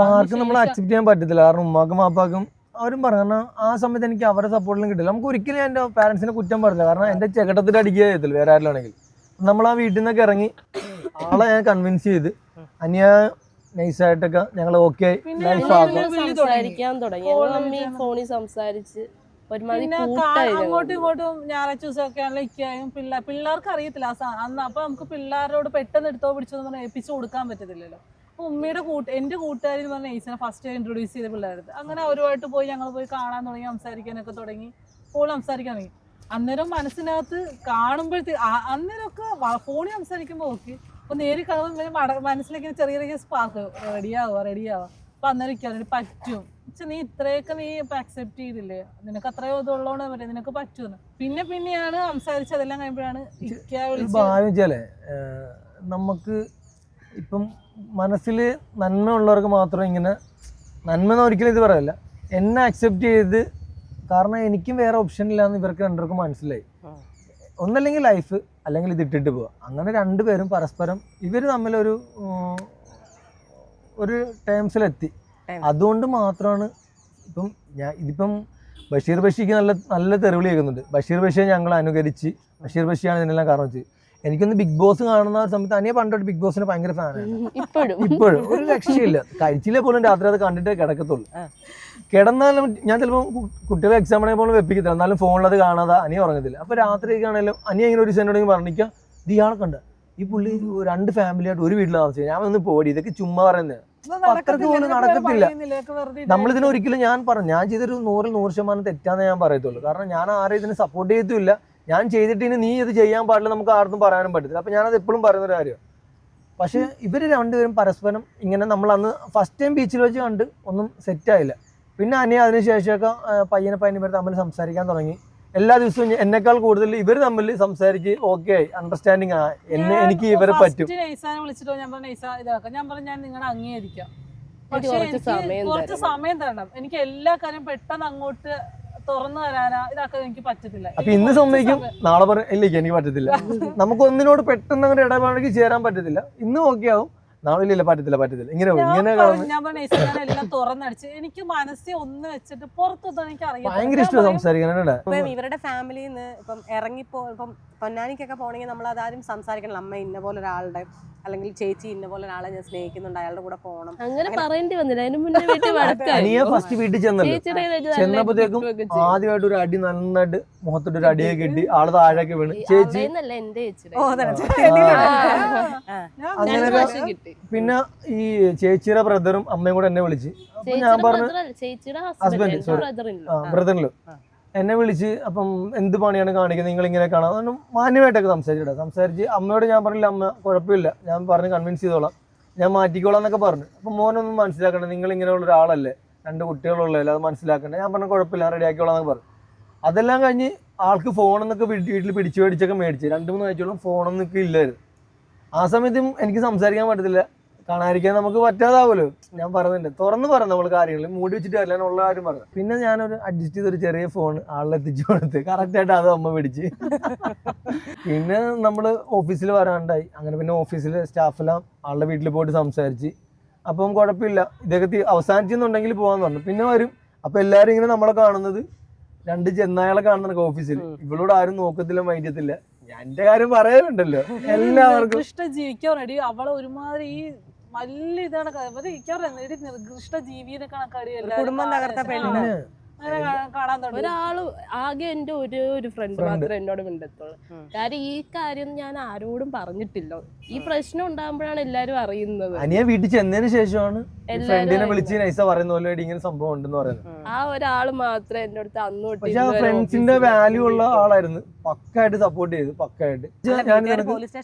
ആർക്കും നമ്മൾ അക്സെപ്റ്റ് ചെയ്യാൻ പറ്റത്തില്ല. കാരണം ഉമ്മാക്കും വാപ്പാക്കും അവരും പറഞ്ഞു. കാരണം ആ സമയത്ത് എനിക്ക് അവരുടെ സപ്പോർട്ടിലും കിട്ടില്ല. നമുക്ക് ഒരിക്കലും എൻ്റെ പാരൻസിനെ കുറ്റം പറഞ്ഞില്ല. കാരണം എൻ്റെ ചെകടത്തിൽ അടിക്കുക ചെയ്തില്ല വേറെ ആരിലാണെങ്കിൽ. നമ്മൾ ആ വീട്ടിൽ നിന്നൊക്കെ ഇറങ്ങി ആളെ ഞാൻ കൺവിൻസ് ചെയ്ത് അനിയ നൈസായിട്ടൊക്കെ ഞങ്ങൾ ഓക്കെ ലൈഫ് ആക്കും. സംസാരിക്കാൻ തുടങ്ങി. മമ്മി ഫോണിൽ സംസാരിച്ച് ഒരുമാതിരി പിന്നെ അങ്ങോട്ടും ഇങ്ങോട്ടും ഞായറാഴ്ച ദിവസമൊക്കെ ആണെങ്കിൽ ഇക്കായും പിള്ളേർക്ക് അറിയത്തില്ല അന്ന്. അപ്പൊ നമുക്ക് പിള്ളേരോട് പെട്ടെന്ന് എടുത്തോ പിടിച്ചോ എന്ന് ഏൽപ്പിച്ചു കൊടുക്കാൻ പറ്റത്തില്ലല്ലോ. അപ്പൊ ഉമ്മയുടെ എന്റെ കൂട്ടുകാരി എന്ന് പറഞ്ഞ നൈസിനെ ഫസ്റ്റ് ഇൻട്രൊഡ്യൂസ് ചെയ്ത പിള്ളേർക്ക് അങ്ങനെ അവരുമായിട്ട് പോയി ഞങ്ങൾ പോയി കാണാൻ തുടങ്ങി, സംസാരിക്കാനൊക്കെ തുടങ്ങി, ഫോൺ സംസാരിക്കാൻ തുടങ്ങി. അന്നേരം മനസ്സിനകത്ത് കാണുമ്പോഴത്തേക്ക് അന്നേരമൊക്കെ ഫോണിൽ സംസാരിക്കുമ്പോൾ ഓക്കെ, അപ്പൊ നേരി കാണുമ്പോൾ മനസ്സിലേക്ക് ചെറിയ ചെറിയ സ്പാർക്ക് റെഡിയാവുക. അപ്പൊ അന്നേരം പറ്റും, നീ ഇത്രയൊക്കെ നീ ഇപ്പൊ അക്സെപ്റ്റ് ചെയ്തില്ലേ, നിനക്ക് അത്രയോ ഇതുള്ളതുകൊണ്ട് പറ്റും, നിനക്ക് പറ്റുമെന്ന്. പിന്നെയാണ് സംസാരിച്ച് അതെല്ലാം കഴിയുമ്പോഴാണ് ഭാവിച്ചാലേ നമുക്ക് ഇപ്പം മനസ്സിൽ നന്മ ഉള്ളവർക്ക് മാത്രം ഇങ്ങനെ നന്മ എന്ന് ഒരിക്കലും ഇത് പറയല്ല, എന്നെ അക്സെപ്റ്റ് ചെയ്ത്. കാരണം എനിക്കും വേറെ ഓപ്ഷൻ ഇല്ലാന്ന് ഇവർക്ക് രണ്ടുപേർക്കും മനസ്സിലായി. ഒന്നല്ലെങ്കിൽ ലൈഫ് അല്ലെങ്കിൽ ഇത് ഇട്ടിട്ട് പോവുക. അങ്ങനെ രണ്ടുപേരും പരസ്പരം ഇവർ തമ്മിലൊരു ടേംസിലെത്തി. അതുകൊണ്ട് മാത്രമാണ് ഇതിപ്പം ബഷീർ ബഷിക്ക് നല്ല തെറിവിളി കേൾക്കുന്നുണ്ട്. ബഷീർ ബഷിയെ ഞങ്ങൾ അനുകരിച്ച് ബഷീർ ബഷിയാണ് ഇതിനെല്ലാം കാരണം വെച്ച്. എനിക്കൊന്ന് ബിഗ് ബോസ് കാണുന്ന സമയത്ത് അനിയെ പണ്ടോട്ട് ബിഗ് ബോസിന് ഭയങ്കര ഫാനാണ്. ഇപ്പോഴും ഒരു രക്ഷയില്ല, കഴിച്ചില്ലേ പോലും രാത്രി അത് കണ്ടിട്ടേ കിടക്കത്തുള്ളൂ. കിടന്നാലും ഞാൻ ചിലപ്പോൾ കുട്ടികളെ എക്സാം ആണെങ്കിൽ പോലും വെപ്പിക്കത്തില്ല, എന്നാലും ഫോണിലത് കാണാതെ അനിയ ഉറങ്ങത്തില്ല. അപ്പോൾ രാത്രിയൊക്കെയാണെങ്കിലും അനിയ ഇങ്ങനെ ഒരു സെന്നോടെങ്കിൽ പറഞ്ഞിരിക്കുക, ഇത് ഇയാളെ കണ്ട ഈ പുള്ളി 2 ഫാമിലിയായിട്ട് ഒരു വീട്ടിൽ താമസിക്കുക, ഞാൻ ഒന്ന് പോടി, ഇതൊക്കെ ചുമ്മാ പറയുന്നത്, അത്രക്ക് പോലും നടക്കത്തില്ല. നമ്മളിതിന് ഒരിക്കലും ഞാൻ ചെയ്തൊരു 100% തെറ്റാന്ന് ഞാൻ പറയത്തുള്ളൂ. കാരണം ഞാൻ ആരെയും ഇതിന് സപ്പോർട്ട് ചെയ്യത്തുമില്ല. ഞാൻ ചെയ്തിട്ട് നീ ഇത് ചെയ്യാൻ പാടില്ല നമുക്ക് ആർക്കും പറയാനും പറ്റത്തില്ല. അപ്പം ഞാനത് എപ്പോഴും പറയുന്നൊരു കാര്യമാണ്. പക്ഷേ ഇവർ രണ്ടുപേരും പരസ്പരം ഇങ്ങനെ നമ്മൾ അന്ന് ഫസ്റ്റ് ടൈം ബീച്ചിൽ വെച്ച് കണ്ട് ഒന്നും സെറ്റായില്ല. പിന്നെ അനിയ അതിനുശേഷമൊക്കെ പയ്യനെ ഇവർ തമ്മിൽ സംസാരിക്കാൻ തുടങ്ങി. എല്ലാ ദിവസവും എന്നെക്കാൾ കൂടുതൽ ഇവർ തമ്മിൽ സംസാരിച്ച് ഓക്കെ ആയി, അണ്ടർസ്റ്റാൻഡിങ് എനിക്ക് ഇവരെ പറ്റും. വിളിച്ചിട്ടോ ഞാൻ ഞാൻ നിങ്ങളെ അംഗീകരിക്കാം, കുറച്ച് സമയം തരണം, എനിക്ക് എല്ലാ കാര്യം പെട്ടെന്ന് അങ്ങോട്ട് തുറന്നു തരാനാ ഇതാക്കാൻ എനിക്ക് പറ്റത്തില്ല. അപ്പൊ ഇന്ന് സമ്മതിക്കും, നാളെ പറയും ഇല്ല എനിക്ക് പറ്റത്തില്ല. നമുക്ക് ഒന്നിനോട് പെട്ടെന്ന് അങ്ങനെ ഇടപാടിക്ക് ചേരാൻ പറ്റത്തില്ല. ഇന്ന് ഓക്കെ ആവും, നാളെ ഇല്ല പറ്റത്തില്ല ഇങ്ങനെ ഞാൻ എല്ലാം തുറന്നടിച്ച് എനിക്ക് മനസ്സിൽ ഒന്ന് വെച്ചിട്ട് പുറത്തു എനിക്ക് അറിയാം ഭയങ്കര ഇഷ്ടം സംസാരിക്കാനാണ്. ഇപ്പം ഇവരുടെ ഫാമിലിയിൽ നിന്ന് ഇപ്പം ഇപ്പം പൊന്നാനിക്കൊക്കെ പോകണമെങ്കിൽ നമ്മൾ അതാരും സംസാരിക്കണം, അമ്മ ഇന്ന പോലെ ഒരാളുടെ അല്ലെങ്കിൽ ചേച്ചി ഇന്ന പോലെ ഒരാളെ ഞാൻ സ്നേഹിക്കുന്നുണ്ട്, അയാളുടെ കൂടെ പോകണം, അങ്ങനെ പറയേണ്ടി വന്നില്ല. അതിന് മുന്നേ അനിയ ഫസ്റ്റ് വീട്ടിൽ ചെന്നപ്പോഴത്തേക്കും ആദ്യമായിട്ട് ഒരു അടി നന്നായിട്ട് മുഖത്തോട്ട് ഒരു അടിയെ കിട്ടി, ആള് താഴേക്ക് വീണ്. ചേച്ചി അങ്ങനെ പിന്നെ ഈ ചേച്ചിയുടെ ബ്രദറും അമ്മയും കൂടെ എന്നെ വിളിച്ച്. അപ്പൊ ഞാൻ പറഞ്ഞു ഹസ്ബൻഡ് ബ്രദറിലും എന്നെ വിളിച്ച്, അപ്പം എന്ത് പണിയാണ് കാണിക്കുന്നത്, നിങ്ങൾ ഇങ്ങനെ കാണാം, മാന്യമായിട്ടൊക്കെ സംസാരിച്ച് അമ്മയോട് ഞാൻ പറഞ്ഞില്ല, അമ്മ കുഴപ്പമില്ല, ഞാൻ പറഞ്ഞ് കൺവിൻസ് ചെയ്തോളാം, ഞാൻ മാറ്റിക്കോളാം എന്നൊക്കെ പറഞ്ഞു. അപ്പം മോനൊന്നും മനസ്സിലാക്കണ്ട, നിങ്ങൾ ഇങ്ങനെയുള്ള ഒരാളല്ലേ, 2 കുട്ടികളുള്ളതല്ലേ, അത് മനസ്സിലാക്കണ്ട. ഞാൻ പറഞ്ഞു കുഴപ്പമില്ല, റെഡി ആക്കിക്കോളാം എന്നൊക്കെ പറഞ്ഞു. അതെല്ലാം കഴിഞ്ഞ് ആൾക്ക് ഫോണെന്നൊക്കെ വീട്ടിൽ പിടിച്ചൊക്കെ മേടിച്ച് 2-3 ആഴ്ചയോളം ഫോണൊന്നൊക്കെ ഇല്ലായിരുന്നു. ആ സമയത്തും എനിക്ക് സംസാരിക്കാൻ പറ്റത്തില്ല, കാണാതിരിക്കാൻ നമുക്ക് പറ്റാതാവുമല്ലോ. ഞാൻ പറയുന്നുണ്ട്, തുറന്ന് പറഞ്ഞു നമ്മൾ കാര്യങ്ങൾ, മൂടി വെച്ചിട്ട് അല്ല ഉള്ള കാര്യം പറഞ്ഞു. പിന്നെ ഞാനൊരു അഡ്ജസ്റ്റ് ചെയ്തൊരു ചെറിയ ഫോൺ ആളിലെത്തിച്ചു കൊടുത്ത് കറക്റ്റായിട്ട് അത് അമ്മ പിടിച്ച്. പിന്നെ നമ്മൾ ഓഫീസിൽ വരാണ്ടായി. അങ്ങനെ പിന്നെ ഓഫീസിലെ സ്റ്റാഫെല്ലാം ആളുടെ വീട്ടിൽ പോയിട്ട് സംസാരിച്ച്, അപ്പം കുഴപ്പമില്ല, ഇതൊക്കെ അവസാനിച്ചെന്നുണ്ടെങ്കിൽ പോകാന്ന് പറഞ്ഞു. പിന്നെ വരും. അപ്പം എല്ലാവരും ഇങ്ങനെ നമ്മളെ കാണുന്നത് 2 ചെന്നായകളെ കാണുന്ന ഓഫീസിൽ, ഇവളോട് ആരും നോക്കത്തില്ല, മൈൻഡത്തില്ല. ഞാൻ എന്റെ കാര്യം പറയാറുണ്ടല്ലോ, എല്ലാവർക്കും ഇഷ്ടം ജീവിക്കാൻ റെഡി. അവളെ ഒരുമാതിരി ഈ വലിയ ഇതാണ് നിർഗൃഷ്ട ജീവിനെ കണക്കാടി കുടുംബം തകർത്ത പെണ്ണ് കാണാൻ തുടങ്ങി. ഒരാള് ആകെ എന്റെ ഒരു ഫ്രണ്ട് മാത്രമേ എന്നോട് മിണ്ടത്തുള്ളൂ. കാര്യം ഈ കാര്യം ഞാൻ ആരോടും പറഞ്ഞിട്ടില്ല. ഈ പ്രശ്നം ഉണ്ടാകുമ്പോഴാണ് എല്ലാരും അറിയുന്നത്. അനിയ വീട്ടിൽ ചെന്നതിന് ശേഷമാണ് ഫ്രണ്ടിനെ വിളിച്ച് നൈസ പറയുന്ന പോലെ ഇങ്ങനെ സംഭവം ഉണ്ടെന്ന് പറയുന്നത്. ആ ഒരാള് മാത്രമേ എന്റെ അടുത്ത് അന്നോട്ട്. പക്ഷെ ആ ഫ്രണ്ട്സിന്റെ വാല്യൂ ഉള്ള ആളായിരുന്നു, പക്കായിട്ട് സപ്പോർട്ട് ചെയ്തു, പക്കായിട്ട്.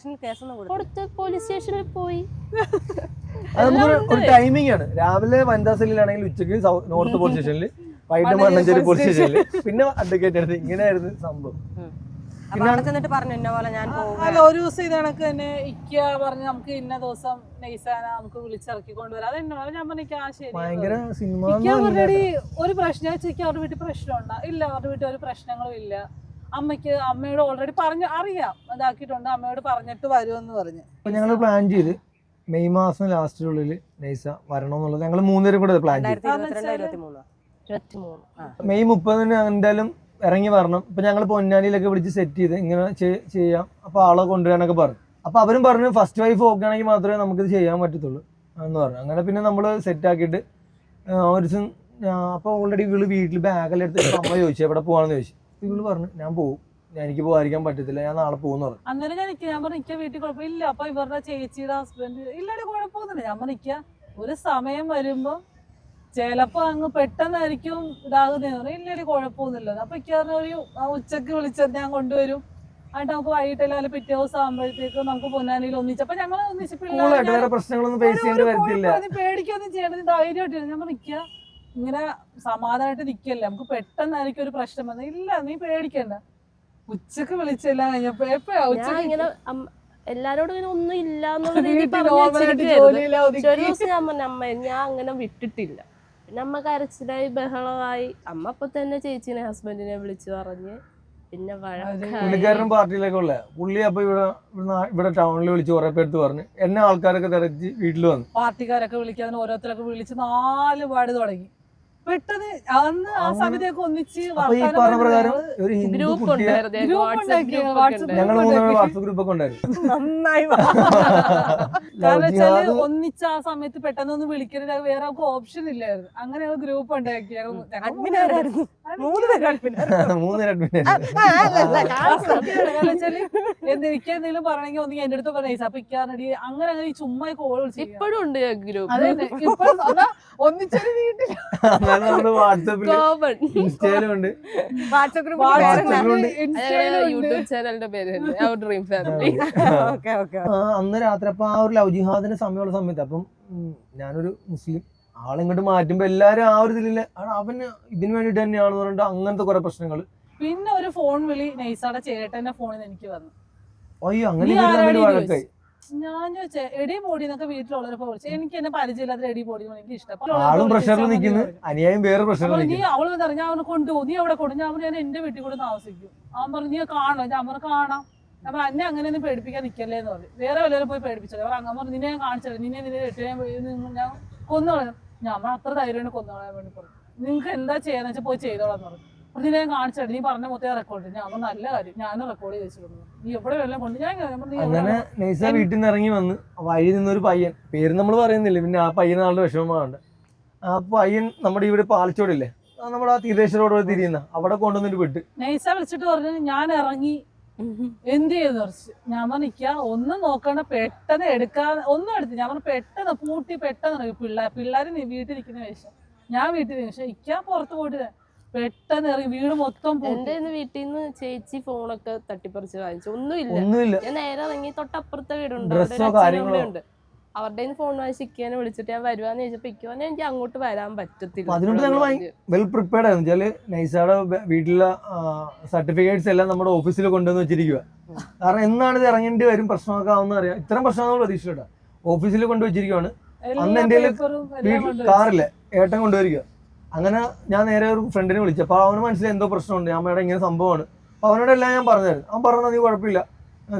പോലീസ് സ്റ്റേഷനിൽ പോയി. അത് നമുക്ക് ഒരു ടൈമിംഗ് ആണ്. രാവിലെ വനിതാ സെല്ലിലാണെങ്കിൽ ഉച്ചയ്ക്ക് നോർത്ത് പോലീസ് സ്റ്റേഷനിൽ, വൈകിട്ട് മണ്ണഞ്ചേരി പോലീസ് സ്റ്റേഷനിൽ, പിന്നെ അഡ്വക്കേറ്റ് എടുത്ത്, ഇങ്ങനെയായിരുന്നു സംഭവം. അല്ല, ഒരു ദിവസം ഇത് കണക്ക് തന്നെ ഇക്ക പറഞ്ഞ് നമുക്ക് ഇന്ന ദിവസം നൈസാന നമുക്ക് വിളിച്ചിറക്കിക്കൊണ്ട് വരാം. അതെന്നോട് ഞാൻ പറഞ്ഞ ശരി. ഓൾറെഡി ഒരു പ്രശ്നം അവരുടെ വീട്ടിൽ പ്രശ്നമുണ്ടോ ഇല്ല, അവരുടെ വീട്ടിൽ ഒരു പ്രശ്നങ്ങളും ഇല്ല. അമ്മയോട് ഓൾറെഡി പറഞ്ഞു അറിയാം, ഇതാക്കിയിട്ടുണ്ട്, അമ്മയോട് പറഞ്ഞിട്ട് വരുമെന്ന് പറഞ്ഞു. ഞങ്ങൾ പ്ലാൻ ചെയ്ത് മെയ് മാസം ലാസ്റ്റിനുള്ളിൽ നൈസ വരണം എന്നുള്ളത് ഞങ്ങൾ 3 പേരും കൂടെ പ്ലാൻ ചെയ്തു. 23. മെയ് 30 എന്തായാലും ഇറങ്ങി വരണം. ഇപ്പൊ ഞങ്ങൾ പൊന്നാനിയിലൊക്കെ വിളിച്ച് സെറ്റ് ചെയ്ത് ഇങ്ങനെ ചെയ്യാം, അപ്പൊ ആളെ കൊണ്ടുവരാനൊക്കെ പറഞ്ഞു. അപ്പൊ അവരും പറഞ്ഞു ഫസ്റ്റ് വൈഫ് ഓക്കെ ആണെങ്കിൽ മാത്രമേ നമുക്കിത് ചെയ്യാൻ പറ്റത്തുള്ളൂ എന്ന് പറഞ്ഞു. അങ്ങനെ പിന്നെ നമ്മൾ സെറ്റ് ആക്കിയിട്ട് ഒരു ദിവസം അപ്പൊ ഓൾറെഡി ഇവള് വീട്ടിൽ ബാഗെല്ലാം എടുത്തിട്ട് അമ്മ ചോദിച്ചു എവിടെ പോവാണെന്ന് ചോദിച്ചു. ഇവള് പറഞ്ഞു ഞാൻ പോകും, എനിക്ക് പോകാതിരിക്കാൻ പറ്റത്തില്ല, ഞാൻ നാളെ പോകുന്നു പറഞ്ഞു. അന്നേരം ഞാൻ പറഞ്ഞു നിൽക്കാൻ വീട്ടിൽ കുഴപ്പമില്ല. അപ്പൊ ഇവരുടെ ചേച്ചിയുടെ ഹസ്ബൻഡ് ഇല്ലാതെ കുഴപ്പമൊന്നുമില്ല. ഞാൻ പറഞ്ഞു ഒരു സമയം വരുമ്പോ ചിലപ്പോ അങ്ങ് പെട്ടെന്നായിരിക്കും ഇതാകുന്നതെന്ന് പറഞ്ഞു. ഇല്ലടി കുഴപ്പമൊന്നുമില്ല. അപ്പൊ ഒരു ഉച്ചക്ക് വിളിച്ചത് ഞാൻ കൊണ്ടുവരും, എന്നിട്ട് നമുക്ക് വൈകിട്ടല്ല അല്ല പിറ്റേ ദിവസം ആകുമ്പോഴത്തേക്ക് നമുക്ക് പൊന്നാനിയിൽ ഒന്നിച്ചപ്പോ ഞങ്ങൾ ഒന്നിച്ച് പേടിക്കൊന്നും ചെയ്യണത് ധൈര്യമായിട്ട് ഞാൻ നിൽക്കുക. ഇങ്ങനെ സമാധാനമായിട്ട് നിൽക്കല്ലേ, നമുക്ക് പെട്ടെന്നായിരിക്കും ഒരു പ്രശ്നം വന്നത്. ഇല്ല നീ പേടിക്കണ്ട. ഉച്ചക്ക് വിളിച്ചില്ല കഴിഞ്ഞപ്പോ എപ്പോഴാ ഉച്ചക്ക് എല്ലാരോടും ഇങ്ങനെ ഒന്നും ഇല്ലാന്നുള്ള രീതിയിൽ ഒരു ദിവസം ഞാൻ പറഞ്ഞ അമ്മ ഞാൻ അങ്ങനെ വിട്ടിട്ടില്ല. പിന്നെ അമ്മ കരച്ചിലായി ബഹളമായി. അമ്മ അപ്പൊ തന്നെ ചേച്ചിനെ ഹസ്ബൻഡിനെ വിളിച്ചു പറഞ്ഞ് പിന്നെ പുള്ളിക്കാരനും പാർട്ടിയിലൊക്കെ ഉള്ള പുള്ളി. അപ്പൊ ഇവിടെ ടൗണിൽ വിളിച്ച് കുറെ പേര് പറഞ്ഞു, എന്നെ ആൾക്കാരൊക്കെ തിരച്ച് വീട്ടിൽ വന്നു. പാർട്ടിക്കാരൊക്കെ വിളിക്കാൻ ഓരോരുത്തരൊക്കെ വിളിച്ച് 4 പാട് തുടങ്ങി. പെട്ടെന്ന് അന്ന് ആ സമയത്തേക്ക് ഒന്നിച്ച് ഒരു ഹിന്ദു കുട്ടിയെ ഞങ്ങൾ വാട്സ്ആപ്പ് ഗ്രൂപ്പൊക്കെ ഉണ്ടായിരുന്നു. നന്നായി കാരണം വെച്ചാല് ഒന്നിച്ച് ആ സമയത്ത് പെട്ടെന്ന് ഒന്ന് വിളിക്കരുത്, വേറെ ഓപ്ഷൻ ഇല്ലായിരുന്നു. അങ്ങനെ ഗ്രൂപ്പ് ഉണ്ടാക്കി. എനിക്ക് എന്തെങ്കിലും പറയണമെങ്കിൽ ഒന്നെങ്കിൽ എന്റെ അടുത്ത് പറഞ്ഞ അപ്പൊ ഇക്കാറടി അങ്ങനെ അങ്ങനെ ചുമ്മാ കോൾ വിളിച്ചു. ഇപ്പോഴും ഉണ്ട് ഗ്രൂപ്പ്. ഒന്നിച്ചൊരു വീട്ടിൽ ഇൻസ്റ്റയിലുണ്ട്, യൂട്യൂബ് ചാനലിന്റെ പേര് ഡ്രീം ഫാമിലി. അന്ന് രാത്രി അപ്പൊ ആ ഒരു ലവ് ജിഹാദിന്റെ സമയമുള്ള സമയത്ത് അപ്പം ഞാനൊരു മുസ്ലിം ആളിങ്ങോട്ട് മാറ്റുമ്പോ എല്ലാരും ആ ഒരു ഇതിലില്ല അവന് ഇതിന് വേണ്ടിട്ട് തന്നെയാണെന്ന് പറഞ്ഞിട്ട് അങ്ങനത്തെ കുറെ പ്രശ്നങ്ങൾ. പിന്നെ ഒരു ഫോൺ വിളി നൈസാടെ ചേട്ടന്റെ ഫോണിൽ നിന്ന് എനിക്ക് വന്നു. അയ്യോ അങ്ങനെ വഴക്കായി. ഞാൻ ചോദിച്ചേ എടി ബോഡി എന്നൊക്കെ വീട്ടിലുള്ളവരൊക്കെ വിളിച്ചു. എനിക്ക് എന്നെ പരിചയമില്ലാത്ത എടി ബോഡി എനിക്ക് ഇഷ്ടം. ആളും പ്രഷറിൽ നിൽക്കുന്നു, അനിയായും വേറെ പ്രഷറിൽ നീ അവള് പറഞ്ഞു ഞാൻ അവനെ കൊണ്ടുപോകും, നീ എവിടെ കൊണ്ടു? ഞാൻ എന്റെ വീട്ടിൽ കൂടെ താമസിക്കും. അവൻ പറഞ്ഞു നീ കാണോ? ഞാൻ പറഞ്ഞു കാണാം. അപ്പൊ എന്നെ അങ്ങനെയൊന്നും പേടിപ്പിക്കാൻ നിൽക്കല്ലേ എന്ന് പറഞ്ഞു. വേറെ വല്ലവരും പോയി പേടിപ്പിച്ചത്. അവർ അങ്ങനെ പറഞ്ഞു നിന്നെ ഞാൻ കാണിച്ചത്, ഞാൻ കൊന്നുകളയാം. ഞാൻ അത്ര ധൈര്യം കൊന്നുകളയാൻ വേണ്ടി പറഞ്ഞു. നിങ്ങൾക്ക് എന്താ ചെയ്യാന്ന് വെച്ചാൽ പോയി ചെയ്തോളാന്ന് പറഞ്ഞു. അപ്പൊ ഞാൻ കാണിച്ചത് നീ പറഞ്ഞ മൊത്തം റെക്കോർഡ്. ഞാൻ നല്ല കാര്യം ഞാൻ റെക്കോർഡ് ചെയ്തിട്ടുണ്ട്. നീ എവിടെ വെള്ളം കൊണ്ട് ഞാൻ അങ്ങനെ നൈസ വീട്ടിൽ നിന്ന് ഇറങ്ങി വന്ന് വഴി നിന്നൊരു പയ്യൻ, പേര് നമ്മൾ പറയുന്നില്ല, പിന്നെ ആ പയ്യൻ ആളുടെ വിഷമമാണ്. ആ പയ്യൻ നമ്മുടെ ഇവിടെ പാലച്ചോടില്ലേ, നമ്മുടെ ആ തീരേശ്വരോട് തിരിയുന്ന അവിടെ കൊണ്ടുവന്നിട്ട് വിട്ട് നൈസ വിളിച്ചിട്ട് പറഞ്ഞു ഞാൻ ഇറങ്ങി എന്ത് ചെയ്തു കുറച്ച്. ഞാൻ പറഞ്ഞിക്ക ഒന്നും നോക്കണ്ട, പെട്ടെന്ന് എടുക്കാൻ ഒന്നും എടുത്ത്. ഞാൻ പറഞ്ഞു പെട്ടെന്ന് പൂട്ടി പെട്ടെന്ന് പിള്ളേര് വീട്ടിലിരിക്കുന്ന ശേഷം ഞാൻ വീട്ടിൽ ശേഷം ഇക്ക പുറത്ത് പോയിട്ട് പെട്ടെന്ന് ഇറങ്ങി വീട് മൊത്തം. എന്റെ വീട്ടിൽ നിന്ന് ചേച്ചി ഫോണൊക്കെ തട്ടിപ്പറിച്ച് വാങ്ങിച്ചു. ഒന്നുമില്ല. ഞാൻ നേരെ ഇറങ്ങി തൊട്ടപ്പുറത്തെ വീടുണ്ട്, ഉണ്ട്. അവരുടെ ഫോൺ വാങ്ങിച്ചിക്കാനെ വിളിച്ചിട്ട് ഞാൻ വരുവാന്ന് ചോദിച്ചപ്പോ ഇക്കുവാൻ എനിക്ക് അങ്ങോട്ട് വരാൻ പറ്റത്തില്ല. അതിനോട് ഞങ്ങൾ വെൽ പ്രിപ്പയർഡ് ആയിരുന്നു. വെച്ചാല് നൈസയുടെ വീട്ടിലെ സർട്ടിഫിക്കറ്റ്സ് എല്ലാം നമ്മുടെ ഓഫീസിൽ കൊണ്ടുവന്ന് വെച്ചിരിക്കുക. കാരണം എന്നാണ് ഇത് ഇറങ്ങേണ്ടി വരും, പ്രശ്നമൊക്കെ ആവുന്ന അറിയാം. ഇത്തരം പ്രശ്നം നമ്മൾ പ്രതീക്ഷിച്ചില്ല. ഓഫീസിൽ കൊണ്ടുവച്ചിരിക്കുകയാണ്. അന്ന് എന്റെ വീട്ടിൽ കാറില്ല, ഏട്ടൻ കൊണ്ടുവരിക. അങ്ങനെ ഞാൻ നേരെ ഒരു ഫ്രണ്ടിനെ വിളിച്ചു. അപ്പൊ അവന് മനസ്സിലായി എന്തോ പ്രശ്നമുണ്ട്, ഞാൻ മേഡം ഇങ്ങനെ സംഭവമാണ്. അപ്പൊ അവനോടെല്ലാം ഞാൻ പറഞ്ഞായിരുന്നു. അവൻ പറഞ്ഞാൽ നീ കുഴപ്പമില്ല,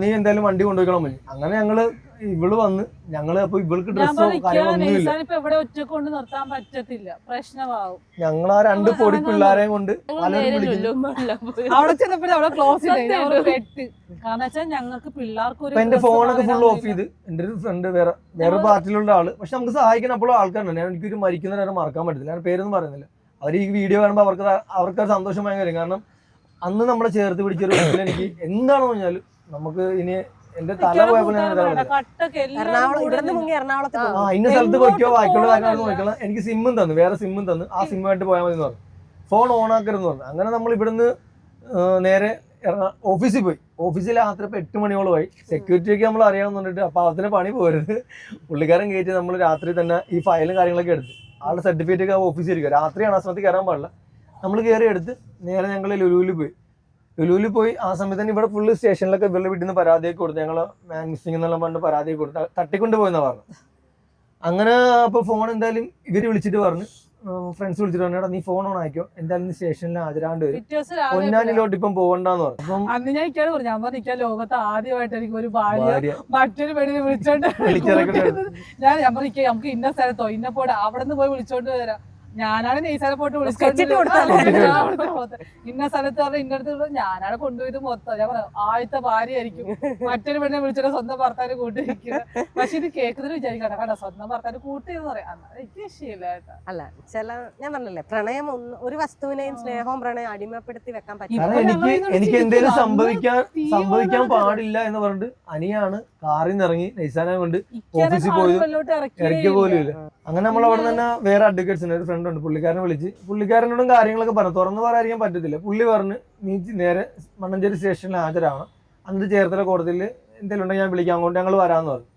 നീ എന്തായാലും വണ്ടി കൊണ്ടുപോയിക്കണം മതി. അങ്ങനെ ഞങ്ങള് ഇവള് വന്ന് ഞങ്ങള് അപ്പൊ ഇവൾക്ക് ഡ്രസ്സോ കാര്യങ്ങളൊന്നുമില്ല. ഞങ്ങൾ ആ 2 പൊടി പിള്ളേരെയും കൊണ്ട് അവിടെ ചെന്നപ്പോ അവിടെ ക്ലോസ് ഞങ്ങൾക്ക് പിള്ളേർക്ക് എന്റെ ഫോണൊക്കെ ഫുൾ ഓഫ് ചെയ്ത്. എന്റെ ഒരു ഫ്രണ്ട് വേറെ പാർട്ടിയിലുള്ള ആള്, പക്ഷെ നമുക്ക് സഹായിക്കണം അപ്പോഴും ആൾക്കാരുണ്ട്. ഞാൻ എനിക്കൊരു മരിക്കുന്ന നേരം മറക്കാൻ പറ്റില്ല. ഞാൻ പേരൊന്നും പറയുന്നില്ല. അവർ ഈ വീഡിയോ കാണുമ്പോൾ അവർക്ക് സന്തോഷം ഭയങ്കര. കാരണം അന്ന് നമ്മളെ ചേർത്ത് പിടിച്ചൊരു എനിക്ക് എന്താണെന്ന് പറഞ്ഞാലും നമുക്ക് ഇനി എന്റെ തല പോയപ്പോൾ ഇന്ന സ്ഥലത്ത് പോയിക്കോ ബാക്കിയുള്ള കാര്യങ്ങൾ നോക്കണം. എനിക്ക് സിമ്മും തന്നു, വേറെ സിമ്മും തന്നു. ആ സിമ്മായിട്ട് പോയാൽ മതി എന്ന് പറഞ്ഞു. ഫോൺ ഓൺ ആക്കരുതെന്ന് പറഞ്ഞു. അങ്ങനെ നമ്മൾ ഇവിടുന്ന് നേരെ ഓഫീസിൽ പോയി. ഓഫീസിൽ രാത്രി ഇപ്പൊ 8 മണിയോളമായി. സെക്യൂരിറ്റിയൊക്കെ നമ്മൾ അറിയാമെന്ന് പറഞ്ഞിട്ട് അപ്പൊ അതിന് പണി പോരുത്. പുള്ളിക്കാരൻ കയറ്റി നമ്മൾ രാത്രി തന്നെ ഈ ഫയലും കാര്യങ്ങളൊക്കെ എടുത്ത് ആളുടെ സർട്ടിഫിക്കറ്റ് ഒക്കെ ഓഫീസിൽ ഇരിക്കുക. രാത്രിയാണ് ആ സമയത്ത് കയറാൻ പാടില്ല. നമ്മൾ കയറി എടുത്ത് നേരെ ഞങ്ങൾ ലുലുവിൽ പോയി. ആ സമയത്ത് തന്നെ ഇവിടെ ഫുള്ള് സ്റ്റേഷനിലൊക്കെ ഇവരുടെ വീട്ടിൽ നിന്ന് പരാതിയൊക്കെ കൊടുത്തു. ഞങ്ങൾ മാൻ മിസ്സിംഗ് എന്നുള്ള പറഞ്ഞ് പരാതിയൊക്കെ കൊടുത്ത് തട്ടിക്കൊണ്ട് പോയെന്നാ പറഞ്ഞു. അങ്ങനെ അപ്പോൾ ഫോൺ എന്തായാലും ഇവര് വിളിച്ചിട്ട് പറഞ്ഞു, ഫ്രണ്ട്സ് വിളിച്ചിട്ട് പറഞ്ഞു നീ ഫോൺ ഓൺ ആക്കിയോ, എന്തായാലും സ്റ്റേഷനിൽ ഹാജരാണ്ട് വരും, പൊന്നാനിലോട്ട് ഇപ്പം പോകണ്ടെന്ന് പറഞ്ഞു. അപ്പം അന്ന് ഞാൻ ഞാൻ പറഞ്ഞ ലോകത്ത് ആദ്യമായിട്ട് എനിക്ക് ഒരു ഭാര്യ മറ്റൊരു പെണ്ണിനെ വിളിച്ചോണ്ട് ഞാൻ പറഞ്ഞ നമുക്ക് ഇന്ന സ്ഥലത്തോ ഇന്ന പോടെ അവിടെ നിന്ന് പോയി വിളിച്ചോണ്ട് വരാം. ഞാനാണ് നെയ്സാനെ പോയിട്ട് വെച്ചിട്ട് കൊടുത്തല്ലേ? ഇന്ന സ്ഥലത്ത് പറഞ്ഞ ഇന്ന അടുത്ത് ഞാനാണ് കൊണ്ടുപോയത് മൊത്തം. ഞാൻ പറയാം ആദ്യത്തെ ഭാര്യയായിരിക്കും മറ്റൊരു പെണ്ണെ വിളിച്ചിട്ട് സ്വന്തം ഭർത്താവിനെ കൂട്ടിയിരിക്കുന്നത്. പക്ഷെ ഇത് കേൾക്കുന്നതിന് വിചാരിക്കണ്ട കണ്ട സ്വന്തം ഭർത്താവിനെ കൂട്ടിയെന്ന് പറയാം. എനിക്ക് വിഷയമില്ല കേട്ടോ. അല്ല ഞാൻ പറഞ്ഞല്ലേ, പ്രണയം ഒരു വസ്തുവിനെയും സ്നേഹവും പ്രണയം അടിമപ്പെടുത്തി വെക്കാൻ പറ്റില്ല. കാരണം എനിക്ക് എന്തെങ്കിലും സംഭവിക്കാൻ പാടില്ല എന്ന് പറഞ്ഞിട്ട് അനിയാണ് കാറിൽ നിന്ന് ഇറങ്ങി നൈസാനെ കൊണ്ട് ഓഫീസിൽ പോയത് ഇറക്കിയ പോലും ഇല്ല. അങ്ങനെ നമ്മൾ അവിടെ തന്നെ വേറെ അഡ്വക്കേറ്റ്സിന് ഒരു ഫ്രണ്ട് ഉണ്ട്, പുള്ളിക്കാരനെ വിളിച്ച് പുള്ളിക്കാരനോടും കാര്യങ്ങളൊക്കെ പറഞ്ഞു. തുറന്നു പറയാൻ പറ്റത്തില്ല. പുള്ളി പറഞ്ഞ് നീ നേരെ മണ്ണഞ്ചേരി സ്റ്റേഷനിൽ ഹാജരാണ്, എന്നിട്ട് ചേർത്തല കോടതിയിൽ എന്തെങ്കിലും ഉണ്ടെങ്കിൽ ഞാൻ വിളിക്കാം, അങ്ങോട്ട് ഞങ്ങൾ വരാമെന്ന് പറഞ്ഞു.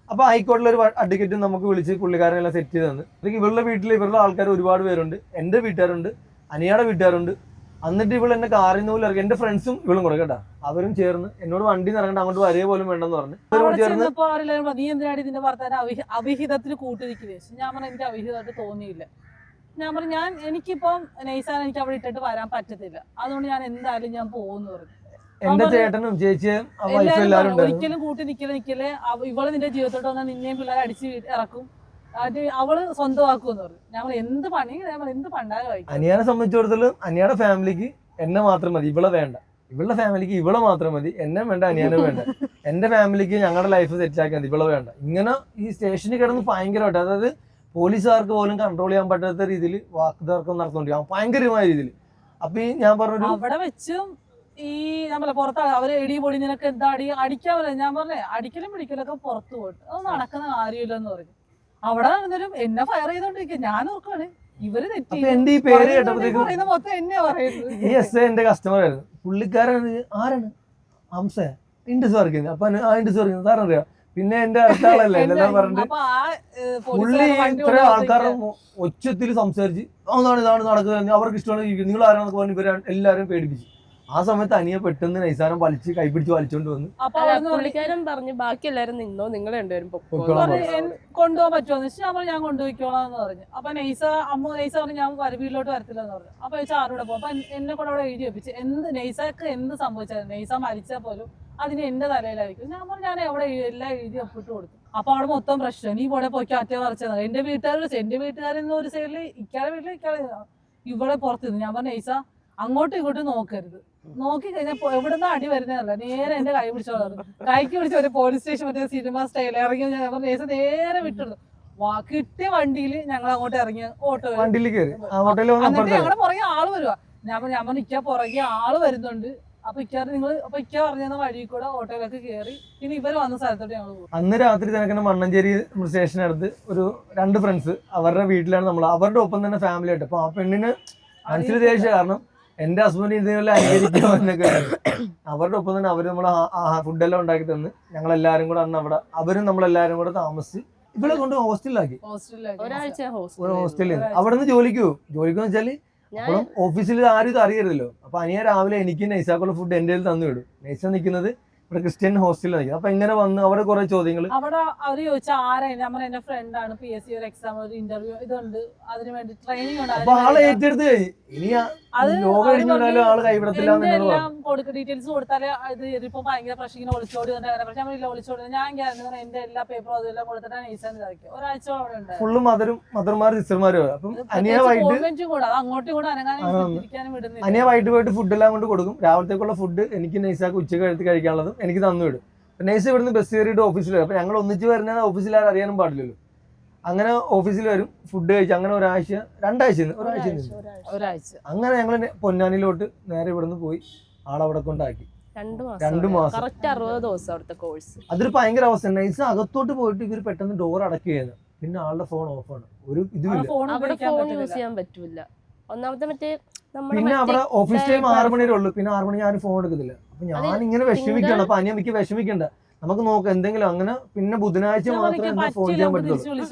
അപ്പോൾ ഹൈക്കോടതിയിൽ ഒരു അഡ്വക്കേറ്റ് നമുക്ക് വിളിച്ച് പുള്ളിക്കാരനെല്ലാം സെറ്റ് ചെയ്ത് തന്നു. ഇവരുടെ വീട്ടിൽ ഇവരുടെ ആൾക്കാർ ഒരുപാട് പേരുണ്ട്, എൻ്റെ വീട്ടുകാരുണ്ട്, അനിയുടെ വീട്ടുകാരുണ്ട്. എന്നിട്ട് ഇവൾ എന്നെ കാറിൽ നിന്ന് പോലും ഇറങ്ങി. എന്റെ ഫ്രണ്ട്സും ഇവളും കൂടെ കേട്ടാ, അവരും ചേർന്ന് എന്നോട് വണ്ടി ഇറങ്ങണ്ട അങ്ങോട്ട് വരേ പോലും വേണ്ടെന്ന് പറഞ്ഞു. നീ എന്തിനാണ് ഇതിന്റെ ഭർത്താവിനെ അവിഹിതത്തിന് കൂട്ടിരിക്കുന്നത്? ഞാൻ പറഞ്ഞ എനിക്ക് അവിഹിതമായിട്ട് തോന്നിയില്ല. ഞാൻ പറഞ്ഞു എനിക്കിപ്പം നൈസാൻ എനിക്ക് അവിടെ ഇട്ടിട്ട് വരാൻ പറ്റത്തില്ല, അതുകൊണ്ട് ഞാൻ എന്തായാലും ഞാൻ പോകുന്നു പറഞ്ഞു. എന്റെ ചേട്ടനും ചേച്ചിയും ഒരിക്കലും കൂട്ടി നിക്കലേ ഇവള് നിന്റെ ജീവിതത്തോട്ട് വന്നാൽ നിന്നെയും പിള്ളേരെ അടിച്ച് ഇറക്കും, അത് അവള് സ്വന്തമാക്കുമെന്ന് പറഞ്ഞു. ഞങ്ങൾ എന്ത് പണി എന്ത് പണ്ടാലും അനിയനെ സംബന്ധിച്ചിടത്തോളം അനിയുടെ ഫാമിലിക്ക് എന്നെ മാത്രം മതി, ഇവളെ വേണ്ട. ഇവളുടെ ഫാമിലിക്ക് ഇവളെ മാത്രം മതി, എന്നെ വേണ്ട, അനിയനെ വേണ്ട. എന്റെ ഫാമിലിക്ക് ഞങ്ങളുടെ ലൈഫ് സെറ്റ് ആക്കിയാൽ മതി, ഇവളെ വേണ്ട. ഇങ്ങനെ ഈ സ്റ്റേഷനിൽ കിടന്ന് ഭയങ്കരമായിട്ട്, അതായത് പോലീസുകാർക്ക് പോലും കൺട്രോൾ ചെയ്യാൻ പറ്റാത്ത രീതിയിൽ വാക്കുതർക്കം നടന്നുകൊണ്ടിരിക്കും, ഭയങ്കരമായ രീതിയിൽ. അപ്പൊ ഈ ഞാൻ പറഞ്ഞു അവിടെ വെച്ചും ഈ നമ്മളെ പുറത്താണ് അവര് എടി പൊടി നിനക്ക് എന്താ അടിക്കാവല്ലേ. ഞാൻ പറഞ്ഞേ അടിക്കലും പിടിക്കലൊക്കെ പുറത്തു പോയിട്ട് അത് നടക്കുന്ന കാര്യമില്ലെന്ന് പറഞ്ഞു. അവിടെ നടന്നാലും എന്നെ ഫയർ ചെയ്തോണ്ടിരിക്കുക. ഞാൻ ഓർക്കാണ് ഇവര് എന്റെ ഈ പേര് കേട്ടപ്പോഴത്തേക്കും മൊത്തം എന്നെയാ പറയുന്നത്. ഈ എസ് എന്റെ കസ്റ്റമർ ആയിരുന്നു. പുള്ളിക്കാരൻ ആരാണ്? ഹംസ ഇൻഡസ് വർക്ക് ചെയ്യുന്നത്. അപ്പൊ ആ ഇൻഡസ് വർക്ക് ചെയ്യുന്നത് സാറിന് അറിയാം. പിന്നെ എന്റെ അടുത്ത ആളല്ലേ എല്ലാം പറഞ്ഞിട്ട് പുള്ളി ഇത്ര ആൾക്കാരുടെ ഒച്ചത്തിൽ സംസാരിച്ച് അതാണ് ഇതാണ് നടക്കുന്നത്, അവർക്ക് ഇഷ്ടമാണ് ജീവിക്കുന്നത്, നിങ്ങൾ ആരാണെന്നൊക്കെ പറഞ്ഞ് ഇവർ എല്ലാവരും പേടിപ്പിച്ചു. ആ സമയത്ത് അനിയെ പെട്ടെന്ന് നൈസാനം വലിച്ച് കൈപിടിച്ച് വലിച്ചോണ്ട് വന്ന് പുള്ളിക്കാരൻ പറഞ്ഞു ബാക്കി എല്ലാരും നിന്നോ, നിങ്ങൾ രണ്ടുപേരും കൊണ്ടുപോകാൻ പറ്റുമോ? ഞാൻ കൊണ്ടുപോയിക്കോളാം എന്ന് പറഞ്ഞു. അപ്പൊ നൈസ പറഞ്ഞു ഞാൻ വീട്ടിലോട്ട് വരത്തില്ല എന്ന് പറഞ്ഞു. അപ്പൊ ചോദിച്ചാൽ ആരോടെ പോകും? അപ്പൊ എന്നെ കൂടെ അവിടെ എഴുതി വെപ്പിച്ച് നൈസക്ക് എന്ത് സംഭവിച്ചാലും നൈസ മരിച്ചാൽ പോലും അതിന് എന്റെ തലയിലായിരിക്കും. ഞാൻ പറഞ്ഞു ഞാൻ എവിടെ എല്ലാം എഴുതി ഒപ്പിട്ട് കൊടുത്തു. അപ്പൊ അവിടെ മൊത്തം പ്രശ്നം, നീ ഇവിടെ പോയി അറ്റ പറിച്ചത്. എന്റെ വീട്ടുകാരെന്ന് ഒരു സൈഡില് ഇക്കാടെ വീട്ടിൽ ഇവിടെ പുറത്തുനിന്ന്. ഞാൻ പറഞ്ഞു നൈസ അങ്ങോട്ടും ഇങ്ങോട്ടും നോക്കരുത്, നോക്കി കഴിഞ്ഞാൽ എവിടുന്ന് അടി വരുന്നതല്ല, നേരെ എന്റെ കൈ പിടിച്ചോളാം. കൈക്ക് പിടിച്ച ഒരു പോലീസ് സ്റ്റേഷൻ മറ്റേ സിനിമ സ്റ്റൈൽ ഇറങ്ങി. ഞാൻ പറഞ്ഞ നേരെ വിട്ടിരുന്നു. കിട്ടിയ വണ്ടിയിൽ ഞങ്ങൾ അങ്ങോട്ട് ഇറങ്ങി ഓട്ടോ ഞങ്ങളുടെ പുറകെ ആള് വരുവാ. ഞാൻ പറഞ്ഞു ഇക്ക പുറകെ ആള് വരുന്നുണ്ട്. അപ്പൊ ഇക്ക പറഞ്ഞ വഴി കൂടെ ഓട്ടോയിലേക്ക് കയറി. പിന്നെ ഇവര് വന്ന സ്ഥലത്തോട്ട് ഞങ്ങൾ പോകും. അന്ന് രാത്രി തന്നെ മണ്ണഞ്ചേരി സ്റ്റേഷനടുത്ത് ഒരു 2 ഫ്രണ്ട്സ് അവരുടെ വീട്ടിലാണ് നമ്മൾ, അവരുടെ ഒപ്പം തന്നെ ഫാമിലി ആയിട്ട്. അപ്പൊ ആ പെണ്ണിന് മനസ്സിൽ ദേഷ്യം, കാരണം എന്റെ ഹസ്ബൻഡ് ഇതേപോലെ അനുകരിക്കാമെന്നൊക്കെ. അവരുടെ ഒപ്പം തന്നെ അവര് നമ്മളെ ഫുഡെല്ലാം ഉണ്ടാക്കി തന്ന് ഞങ്ങളെല്ലാരും കൂടെ അന്ന് അവിടെ അവരും നമ്മളെല്ലാരും കൂടെ താമസിച്ച് ഇവിടെ കൊണ്ട് ഹോസ്റ്റലിലാക്കി. ഒരു ഹോസ്റ്റലിൽ അവിടെ നിന്ന് ജോലിക്കെന്ന് വെച്ചാല് അപ്പോഴും ഓഫീസിൽ ആരും ഇത് അറിയരുതല്ലോ. അപ്പൊ അനിയ രാവിലെ എനിക്ക് നൈസാക്കുള്ള ഫുഡ് എന്റെ കയ്യിൽ തന്നു വിടും. നൈസ നിൽക്കുന്നത് ഇവിടെ ക്രിസ്ത്യൻ ഹോസ്റ്റലിൽ. അപ്പൊ ഇങ്ങനെ വന്ന് അവിടെ കുറെ ചോദ്യങ്ങൾ അവിടെ അവര് ചോദിച്ചാൽ ആരാ? നമ്മൾ എന്റെ ഫ്രണ്ടാണ്, PSC ഒരു എക്സാം ഒരു ഇന്റർവ്യൂ ഇതുണ്ട്, അതിന് വേണ്ടി ട്രെയിനിങ് ഉണ്ട്. അപ്പൊ ആളെ ഏറ്റെടുത്ത് ഇനി ലോകം കഴിഞ്ഞാലും ആള് കൈവിടത്തില്ല. ഡീറ്റെയിൽസ് കൊടുത്താല് ഇത് ഇതിപ്പോ ഭയങ്കര പ്രശ്നം ഒളിച്ചോടി ഒളിച്ചോടി ഞാൻ എന്റെ എല്ലാ പേപ്പറും അതെല്ലാം കൊടുത്തിട്ടാണ് നൈസാൻ ഇതാക്കിയത്. ഒരാഴ്ച അവിടെ ഉണ്ട്. ഫുള്ള് മദർമാരും സിസ്റ്റർമാരും. അപ്പം അനിയ കൂടെ അത് അങ്ങോട്ടും കൂടെ അനങ്ങാനും വിടുന്നില്ല. അനിയ വൈകിട്ട് പോയിട്ട് ഫുഡ് എല്ലാം കൊണ്ട് കൊടുക്കും. രാവിലത്തേക്കുള്ള ഫുഡ് എനിക്ക് നൈസാക്ക് ഉച്ചക്ക് എടുത്ത് കഴിക്കാനുള്ളതും എനിക്ക് തന്നു വിടും. നൈസ് ഇവിടുന്ന് ബസ് കയറിയിട്ട് ഓഫീസിൽ വരും. അപ്പൊ ഞങ്ങൾ ഒന്നിച്ച് വരുന്ന ഓഫീസിൽ ആരും അറിയാനും പാടില്ലല്ലോ. അങ്ങനെ ഓഫീസിൽ വരും, ഫുഡ് കഴിച്ച് അങ്ങനെ ഒരാഴ്ച അങ്ങനെ ഞങ്ങൾ പൊന്നാനിയിലോട്ട് നേരെ ഇവിടുന്ന് പോയി ആളവിടെ കൊണ്ടാക്കി. 2 മാസം അതൊരു ഭയങ്കര അവസ്ഥ. നൈസ് അകത്തോട്ട് പോയിട്ട് ഇവർ പെട്ടെന്ന് ഡോർ അടക്കുകയാണ്. പിന്നെ ആളുടെ ഫോൺ ഓഫാണ്, ഒരു ഇതുമില്ല. പിന്നെ അവിടെ ഓഫീസ് ടൈം 6 മണി വരെ ഉള്ളു. പിന്നെ 6 മണി ആരും ഫോൺ എടുക്കുന്നില്ല. അപ്പൊ ഞാൻ ഇങ്ങനെ വിഷമിക്കണം. അപ്പൊ അനിയ എനിക്ക് വിഷമിക്കണ്ട, നമുക്ക് നോക്കാം എന്തെങ്കിലും. അങ്ങനെ പിന്നെ ബുധനാഴ്ച മാത്രമേ ഫോൺ ചെയ്യാൻ പറ്റുള്ളൂ.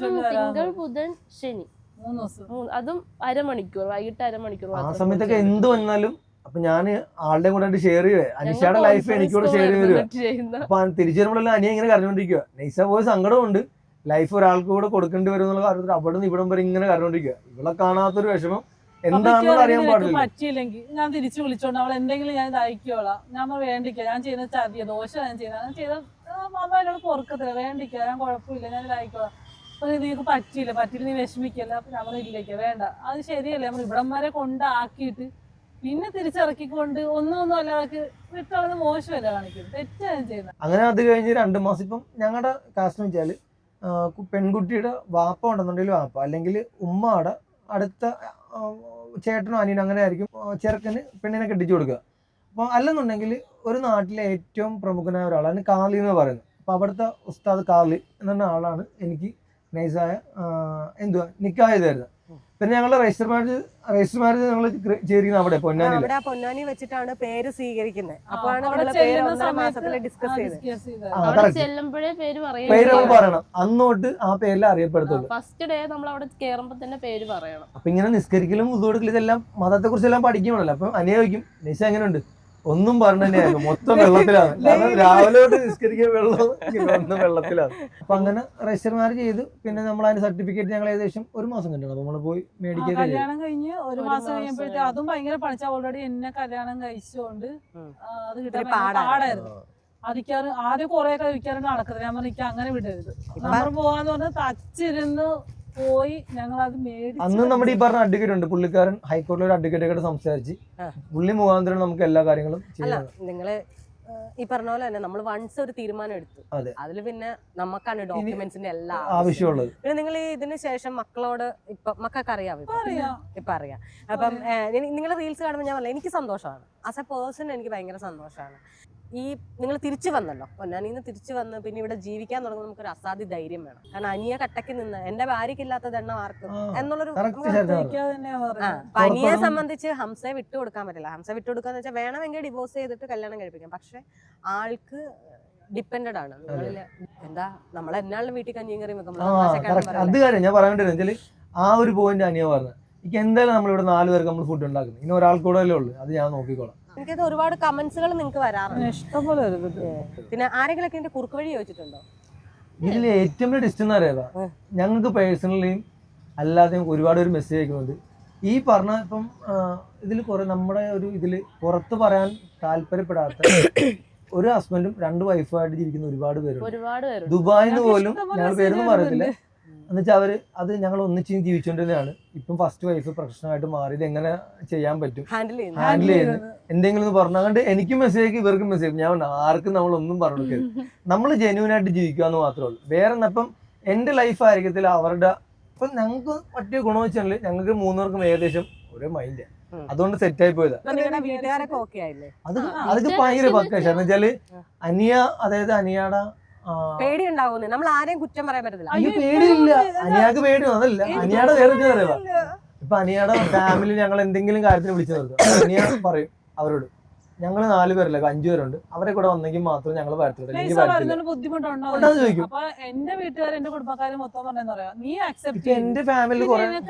തിങ്കൾ ബുധൻ ശനി 3 ദിവസം, അതും അരമണിക്കൂർ, വൈകിട്ട് അരമണിക്കൂർ. ആ സമയത്തൊക്കെ എന്ത് വന്നാലും അപ്പൊ ഞാൻ ആളുടെ കൂടെ ഷെയർ ചെയ്യുവേ. അനിഷയുടെ ലൈഫ് എനിക്കൂടെ ഷെയർ ചെയ്ത് അപ്പൊ തിരിച്ചു വരുമ്പോഴെല്ലാം അനിയ ഇങ്ങനെ കരഞ്ഞോണ്ടിരിക്കുക. നൈസ പോയ സങ്കടമുണ്ട്, ലൈഫ് ഒരാൾക്ക് കൂടെ കൊടുക്കേണ്ടി വരും എന്നുള്ള കാര്യത്തിൽ അവിടെ നിന്ന് ഇവിടം വരെ ഇങ്ങനെ കരഞ്ഞോണ്ടിരിക്കുക. ഇവളെ കാണാത്തൊരു വിഷമം എന്താണെന്ന് അറിയാൻ പാടില്ല. പറ്റിയില്ലെങ്കിൽ ഞാൻ തിരിച്ചു വിളിച്ചോണ്ട് അവൾ എന്തെങ്കിലും ഞാൻ ഇതായിക്കോളാം. ഞാൻ വേണ്ടിക്ക, ഞാൻ ചെയ്യുന്ന ചതിയ ദോശ ഞാൻ ചെയ്യുന്നത് ചെയ്ത അമ്മ എന്നോട് പൊറുക്കത്തില്ല, വേണ്ടിക്ക, ഞാൻ കുഴപ്പമില്ല, ഞാൻ ഇതായിക്കോളാം. അപ്പൊ നിനക്ക് പറ്റിയില്ല നീ വിഷമിക്കല്ല. അപ്പൊ നമ്മൾ ഇല്ലേക്ക് വേണ്ട, അത് ശരിയല്ലേ. നമ്മൾ ഇവിടം വരെ കൊണ്ടാക്കിയിട്ട് പിന്നെ തിരിച്ചിറക്കിക്കൊണ്ട് ഒന്നും അല്ലാതെ വിട്ടത് മോശമല്ല കാണിക്കുന്നത്, തെറ്റാണ് ചെയ്യുന്നത്. അങ്ങനെ അത് കഴിഞ്ഞ് 2 മാസം ഇപ്പം ഞങ്ങളുടെ കാസ്റ്റ് വെച്ചാൽ പെൺകുട്ടിയുടെ വാപ്പ ഉണ്ടെന്നുണ്ടെങ്കിൽ വാപ്പ, അല്ലെങ്കിൽ ഉമ്മയുടെ അടുത്ത ചേട്ടനോ അനിയനോ അങ്ങനെ ആയിരിക്കും ചെറുക്കന് പെണ്ണിനെ കെട്ടിച്ചു കൊടുക്കുക. അപ്പോൾ അല്ലെന്നുണ്ടെങ്കിൽ ഒരു നാട്ടിലെ ഏറ്റവും പ്രമുഖനായ ഒരാളാണ് കാർലി എന്ന് പറയുന്നത്. അപ്പോൾ അവിടുത്തെ ഉസ്താദ് കാർലി എന്ന് പറഞ്ഞ ആളാണ് എനിക്ക് നൈസായ നിക്കാഹ് ചെയ്ത് തരുന്നത്. പിന്നെ ഞങ്ങളുടെ രജിസ്റ്റർ മാരേജ് ഞങ്ങൾ ചേരിക്കുന്നത് അവിടെ പൊന്നാനി വെച്ചിട്ടാണ് പേര് സ്വീകരിക്കുന്നത്. അപ്പോഴാണ് നിങ്ങള് പേര് 1.5 മാസത്തില് ഡിസ്കസ് ചെയ്തത്. അവിടെ ചെല്ലുമ്പോഴേ പേര് പേര് പറയണം, അന്നോട്ട് ആ പേരിൽ അറിയപ്പെടുത്തുള്ളൂ. ഫസ്റ്റ് ഡേ നമ്മൾ അവിടെ കയറുമ്പോ തന്നെ പേര് പറയണം. അപ്പൊ ഇങ്ങനെ നിസ്കരിക്കലും ഉദുകൊടുക്കലും ഇതെല്ലാം മതത്തെ കുറിച്ചെല്ലാം പഠിക്കണല്ലോ. അപ്പൊ അനുയോഗിക്കും നൈസ എങ്ങനെയുണ്ട് ഒന്നും പറഞ്ഞു തന്നെയായിരുന്നു, മൊത്തം വെള്ളത്തിലാണ്. കാരണം രാവിലെ തൊട്ട് നിസ്കരിക്കാൻ വെള്ളത്തിലാണ്. അപ്പൊ അങ്ങനെ രജിസ്റ്റർ മാരേജ് ചെയ്തു. പിന്നെ നമ്മൾ അതിന്റെ സർട്ടിഫിക്കറ്റ് ഞങ്ങൾ ഏകദേശം 1 മാസം കണ്ടു. അപ്പൊ നമ്മള് പോയി മേടിക്കാൻ. കല്യാണം കഴിഞ്ഞ് 1 മാസം കഴിയുമ്പോഴത്തേക്ക് അതും ഭയങ്കര പഠിച്ച. ഓൾറെഡി എന്നെ കല്യാണം കഴിച്ചുകൊണ്ട് അത് കിട്ടാൻ പാടായിരുന്നു. അതിക്കാറ് ആദ്യം കുറെ ഒക്കെ വിൽക്കാറുണ്ട് നടക്കുന്നത്. ഞാൻ പറഞ്ഞു അങ്ങനെ വിടരുത്, നമ്മൾ പോവാന്ന് പറഞ്ഞ് തച്ചിരുന്ന് പോയി ഞങ്ങൾ അത് മേടിച്ചു. അന്ന് നമ്മുടെ ഈ പറഞ്ഞ അഡ്വക്കേറ്റ് ഉണ്ട്, പുള്ളിക്കാരൻ ഹൈക്കോടതിയിൽ ഒരു അഡ്വക്കേറ്റ് സംസാരിച്ച് പുള്ളി മുഖാന്തരം നമുക്ക് എല്ലാ കാര്യങ്ങളും ചെയ്യാം. നിങ്ങള് ഈ പറഞ്ഞ പോലെ തന്നെ നമ്മൾ വൺസ് ഒരു തീരുമാനം എടുത്തു, അതിൽ പിന്നെ നമുക്കാണ് ഡോക്യുമെന്റ്സിന്റെ എല്ലാം ആവശ്യമുള്ളത്. പിന്നെ നിങ്ങൾ ഇതിന് ശേഷം മക്കളോട് ഇപ്പൊ മക്കൾക്ക് അറിയാം, ഇപ്പൊ അറിയാം. അപ്പം നിങ്ങൾ റീൽസ് കാണുമ്പോൾ ഞാൻ പറഞ്ഞില്ല, എനിക്ക് സന്തോഷമാണ്. ആസ് എ പേഴ്സൺ എനിക്ക് ഭയങ്കര സന്തോഷമാണ്. ഈ നിങ്ങൾ തിരിച്ചു വന്നല്ലോ, പൊന്നാനിന്ന് തിരിച്ചു വന്ന് പിന്നെ ഇവിടെ ജീവിക്കാൻ തുടങ്ങുമ്പോൾ നമുക്കൊരു അസാധ്യ ധൈര്യം വേണം. കാരണം അനിയെ കട്ടക്ക് നിന്ന് എന്റെ ഭാര്യയ്ക്കില്ലാത്തത് എണ്ണം ആർക്കും എന്നുള്ളൊരു. അനിയെ സംബന്ധിച്ച് ഹംസയെ വിട്ടുകൊടുക്കാൻ പറ്റില്ല. ഹംസ വിട്ടുകൊടുക്കാന്ന് വെച്ചാൽ വേണമെങ്കിൽ ഡിവോഴ്സ് ചെയ്തിട്ട് കല്യാണം കഴിപ്പിക്കാം. പക്ഷെ ആൾക്ക് ഡിപ്പെൻഡഡ് ആണ്. നിങ്ങളില് എന്താ നമ്മളെന്നാളും വീട്ടിൽ കഞ്ഞിയും കറിയും വെക്കുമ്പോൾ അത് കാര്യം ഞാൻ പറയാൻ ആ ഒരു പോയിന്റ് അനിയ പറഞ്ഞു. എനിക്ക് എന്തായാലും നമ്മളിവിടെ 4 പേർക്ക് നമ്മൾ ഫുഡ് ഉണ്ടാക്കുന്നത്, ഇനി ഒരാൾക്കൂടെ അല്ലേ ഉള്ളു, അത് ഞാൻ നോക്കിക്കോളാം. എനിക്കത് ഒരുപാട് കമന്റ്സുകൾ നിങ്ങൾക്ക് വരാറുണ്ട്, ഇഷ്ടംപോലെ. പിന്നെ ആരെങ്കിലും ഇതിന്റെ കുറുക്ക് വഴി ചോദിച്ചിട്ടുണ്ടോ? ഇതിൽ ഏറ്റവും വലിയ ഡിസ്റ്റൻസ് അറിയാതാ, ഞങ്ങൾക്ക് പേഴ്സണലിയും അല്ലാതെയും ഒരുപാട് ഒരു മെസ്സേജ് അയക്കുന്നുണ്ട്. ഈ പറഞ്ഞ ഇപ്പം ഇതിൽ കുറെ നമ്മുടെ ഒരു ഇതില് പുറത്ത് പറയാൻ താല്പര്യപ്പെടാത്ത ഒരു ഹസ്ബൻഡും 2 വൈഫായിട്ട് ജീവിക്കുന്ന ഒരുപാട് പേരുണ്ട്. ദുബായിന്ന് പോലും ഞങ്ങൾ പേരൊന്നും പറയത്തില്ല. എന്നുവെച്ചാൽ അവര് അത് ഞങ്ങൾ ഒന്നിച്ച് ജീവിച്ചുകൊണ്ടിരുന്നതാണ്. ഇപ്പം ഫസ്റ്റ് വൈഫ് പ്രശ്നമായിട്ട് മാറി. ഇത് എങ്ങനെ ചെയ്യാൻ പറ്റും, ഹാൻഡിൽ ചെയ്യുന്നത് എന്തെങ്കിലും പറഞ്ഞാൽ കണ്ട് എനിക്കും മെസ്സേജ് ഇവർക്കും മെസ്സേജ്. ഞാൻ ആർക്കും നമ്മളൊന്നും പറഞ്ഞു കൊടുക്കരുത്, നമ്മൾ ജെന്യൂൻ ആയിട്ട് ജീവിക്കുക എന്ന് മാത്രമേ ഉള്ളൂ. വേറെ അപ്പം എന്റെ ലൈഫ് ആയിരിക്കത്തില്ല അവരുടെ. ഇപ്പം ഞങ്ങൾക്ക് പറ്റിയ ഗുണം വെച്ചാൽ ഞങ്ങൾക്ക് 3 പേർക്കും ഏകദേശം ഒരേ മൈൻഡ്, അതുകൊണ്ട് സെറ്റായി പോയതാ. അതൊക്കെ ഭയങ്കര പക്കേഷ എന്ന് വെച്ചാല് അനിയ, അതായത് അനിയാടെ പേടി ഉണ്ടാവുന്നു. നമ്മൾ ആരെയും കുറ്റം പറയാൻ പറ്റത്തില്ല. അയ്യോ പേടിയില്ല, അനിയാക്ക് പേടിയോ അതല്ല. അനിയാടെ വേറെ അറിയാ. ഇപ്പൊ അനിയാടെ ഫാമിലി ഞങ്ങൾ എന്തെങ്കിലും കാര്യത്തിന് വിളിച്ചു നിർത്തും, അനിയ പറയും അവരോട് ഞങ്ങൾ 4 പേരല്ല 5 പേരുണ്ട്, അവരെ കൂടെ വന്നെങ്കിൽ മാത്രം ഞങ്ങൾ ബുദ്ധിമുട്ടുണ്ടോ ചോദിക്കും. അപ്പൊ എന്റെ വീട്ടുകാർ എന്റെ കുടുംബക്കാര് മൊത്തം പറഞ്ഞെന്ന് പറയാം, നീ അക്സെപ്റ്റ് എന്റെ ഫാമിലി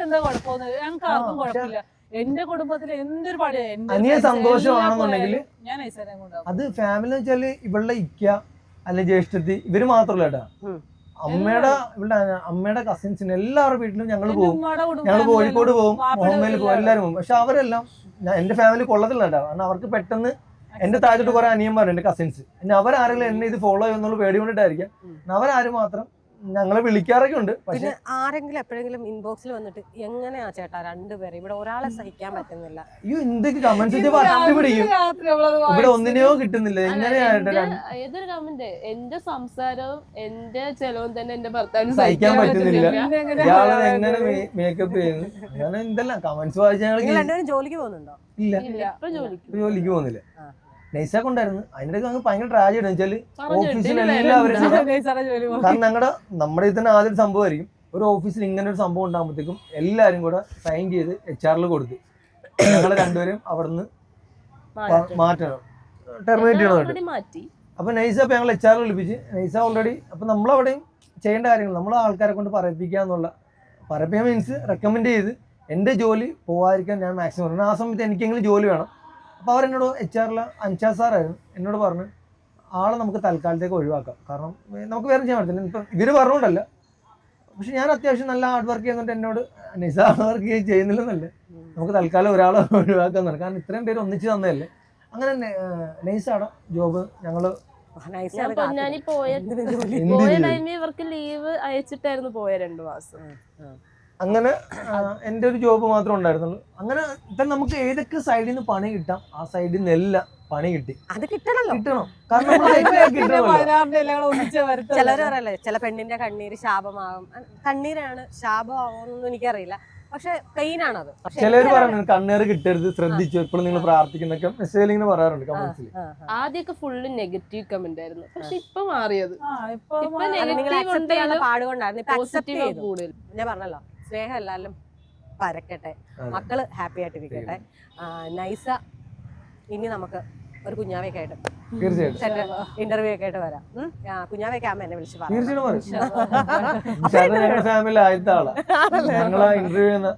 എന്താ കുഴപ്പമൊന്നും ഞങ്ങൾക്ക് ആർക്കും കുഴപ്പമില്ല. എന്റെ കുടുംബത്തിൽ എന്തൊരു പടിയാണ് അനിയ സന്തോഷമാണെന്നുണ്ടെങ്കിൽ ഞാൻ ഐശ്വര്യം കൊണ്ടാവും. അത് ഫാമിലി എന്ന് വെച്ചാല് ഇവളുടെ ഇക്ക അല്ലെ ജ്യേഷ്ഠത്തി ഇവര് മാത്രമല്ല കേട്ടാ, അമ്മയുടെ കസിൻസിന് എല്ലാവരുടെ വീട്ടിലും ഞങ്ങൾ പോകും. ഞങ്ങൾ കോഴിക്കോട് പോകും, മുഹമ്മയിൽ പോകും, എല്ലാവരും പോകും. പക്ഷെ അവരെല്ലാം എന്റെ ഫാമിലി കൊള്ളത്തില്ല കേട്ടോ. കാരണം അവർക്ക് പെട്ടെന്ന് എന്റെ താഴത്തോട്ട് കുറെ അനിയന്മാരുണ്ട്, എന്റെ കസിൻസ്. പിന്നെ അവരാരെങ്കിലും എന്നെ ഇത് ഫോളോ ചെയ്യുന്നുള്ള പേടി കൊണ്ടിട്ടായിരിക്കാം അവരാരും മാത്രം ഞങ്ങളെ വിളിക്കാറൊക്കെ ഉണ്ട്. പക്ഷെ ആരെങ്കിലും എപ്പോഴെങ്കിലും ഇൻബോക്സിൽ വന്നിട്ട് എങ്ങനെയാ ചേട്ടാ 2 പേര് ഇവിടെ ഒരാളെ സഹിക്കാൻ പറ്റുന്നില്ല, അയ്യോ എന്തൊക്കെ കമന്റ്സ് പിടിക്കും, ഇവിടെ ഒന്നിനെയോ കിട്ടുന്നില്ല, എങ്ങനെയായിട്ട് ഏതൊരു കമന്റ് എന്റെ സംസാരവും എന്റെ ചെലവും തന്നെ എന്റെ ഭർത്താവിന് സഹിക്കാൻ പറ്റുന്നില്ല, ഇയാളെ എങ്ങനെ മേക്കപ്പ് ചെയ്യുന്നു, അങ്ങനെ എന്തെല്ലാം കമന്റ്സ് വായിച്ചാൽ. ജോലിക്ക് പോകുന്നുണ്ടോ? ഇല്ല, ജോലിക്ക് പോകുന്നില്ല. നൈസ കൊണ്ടായിരുന്നു. അതിന്റെ അങ്ങ് ഭയങ്കര ട്രാജഡി എന്ന് വെച്ചാല് ഓഫീസിൽ എല്ലാവരും, കാരണം നമ്മുടെ ഇതിന് ആദ്യം സംഭവമായിരിക്കും. ഒരു ഓഫീസിൽ ഇങ്ങനെ ഒരു സംഭവം ഉണ്ടാകുമ്പോഴത്തേക്കും എല്ലാരും കൂടെ സൈൻ ചെയ്ത് HR കൊടുത്ത് ഞങ്ങളെ 2 പേരും അവിടുന്ന് മാറ്റണം, ടെർമിനേറ്റ് ചെയ്യണം. അപ്പൊ നൈസ അപ്പൊ ഞങ്ങൾ HR വിളിപ്പിച്ച് നൈസ ഓൾറെഡി. അപ്പൊ നമ്മളവിടെയും ചെയ്യേണ്ട കാര്യങ്ങൾ നമ്മൾ ആൾക്കാരെ കൊണ്ട് പറയിപ്പിക്കുക പറയിപ്പിക്കാൻ മീൻസ് റെക്കമെൻഡ് ചെയ്ത് എന്റെ ജോലി പോവാതിരിക്കാൻ ഞാൻ മാക്സിമം പറഞ്ഞു. ആ സമയത്ത് എനിക്കെങ്കിലും ജോലി വേണം. അപ്പോൾ അവരെന്നോട് HR അൻഷാദ് സാറായിരുന്നു എന്നോട് പറഞ്ഞു ആളെ നമുക്ക് തൽക്കാലത്തേക്ക് ഒഴിവാക്കാം, കാരണം നമുക്ക് വേറെ ചെയ്യാൻ പറ്റില്ല. ഇപ്പം ഇവർ പറഞ്ഞുകൊണ്ടല്ല, പക്ഷെ ഞാൻ അത്യാവശ്യം നല്ല ഹാർഡ് വർക്ക് ചെയ്യുന്നുണ്ട്. എന്നോട് നൈസ ഹാർഡ് വർക്ക് ചെയ്യുന്നില്ലെന്നല്ല, നമുക്ക് തൽക്കാലം ഒരാളെ ഒഴിവാക്കാൻ പറഞ്ഞു, കാരണം ഇത്രയും പേര് ഒന്നിച്ച് തന്നതല്ലേ. അങ്ങനെ നൈസാടെ ജോബ് ഞങ്ങൾ നൈസ് ഞാൻ പൊന്നാനി പോയ ടൈമിൽ ഇവർക്ക് ലീവ് അയച്ചിട്ടായിരുന്നു പോയ 2 മാസം. അങ്ങനെ എൻ്റെ ഒരു ജോബ് മാത്രമേ ഉണ്ടായിരുന്നുള്ളൂ. അങ്ങനെ ഇപ്പം നമുക്ക് ഏതൊക്കെ സൈഡിൽ നിന്ന് പണി കിട്ടാം ആ സൈഡിൽ നിന്ന് എല്ലാം പണി കിട്ടി. അത് കിട്ടണല്ലോ. കിട്ടണം, കാരണം നമ്മൾ കിട്ടണമല്ലോ. ചിലര് പറയല്ലേ ചില പെണ്ണിന്റെ കണ്ണീര് ശാപമാകും. കണ്ണീരാണ് ശാപമാകുമെന്നൊന്നും എനിക്കറിയില്ല, പക്ഷെ പെയിനാണത്. ചിലര് പറയുന്നത് കണ്ണേറ് കിട്ടരുത്, ശ്രദ്ധിച്ചു, എപ്പോഴും നിങ്ങൾ പ്രാർത്ഥിക്കുന്നൊക്കെ മെസ്സേജിൽ ഇങ്ങനെ പറയാറുണ്ട് കമന്റ്സിൽ. ആദ്യമൊക്കെ ഫുള്ള് നെഗറ്റീവ് കമന്റ് ആയിരുന്നു, പക്ഷെ ഇപ്പൊ മാറിയത്. ഇപ്പൊ ഇപ്പൊ നിങ്ങൾ നെഗറ്റീവ് അക്സെപ്റ്റ് ചെയ്യാനുള്ള പാടുകൊണ്ടായിരുന്നു. ഇപ്പൊ അക്സെപ്റ്റ് പോസിറ്റീവ് ചെയ്തു. കൂടുതൽ. ഞാൻ പറഞ്ഞല്ലോ, സ്നേഹം എല്ലാവരും പരക്കട്ടെ, മക്കള് ഹാപ്പി ആയിട്ടിരിക്കട്ടെ. നൈസ ഇനി നമുക്ക് ഒരു കുഞ്ഞാവയൊക്കെ ആയിട്ട് തീർച്ചയായിട്ടും ഇന്റർവ്യൂ ഒക്കെ ആയിട്ട് വരാം. കുഞ്ഞാവയൊക്കെ ആകുമ്പോ എന്നെ വിളിച്ച് പറയാം. തീർച്ചയായിട്ടും ഫാമിലി ആദ്യത്തെ ആളാ ഞങ്ങളെ ഇന്റർവ്യൂ ചെയ്യുന്ന.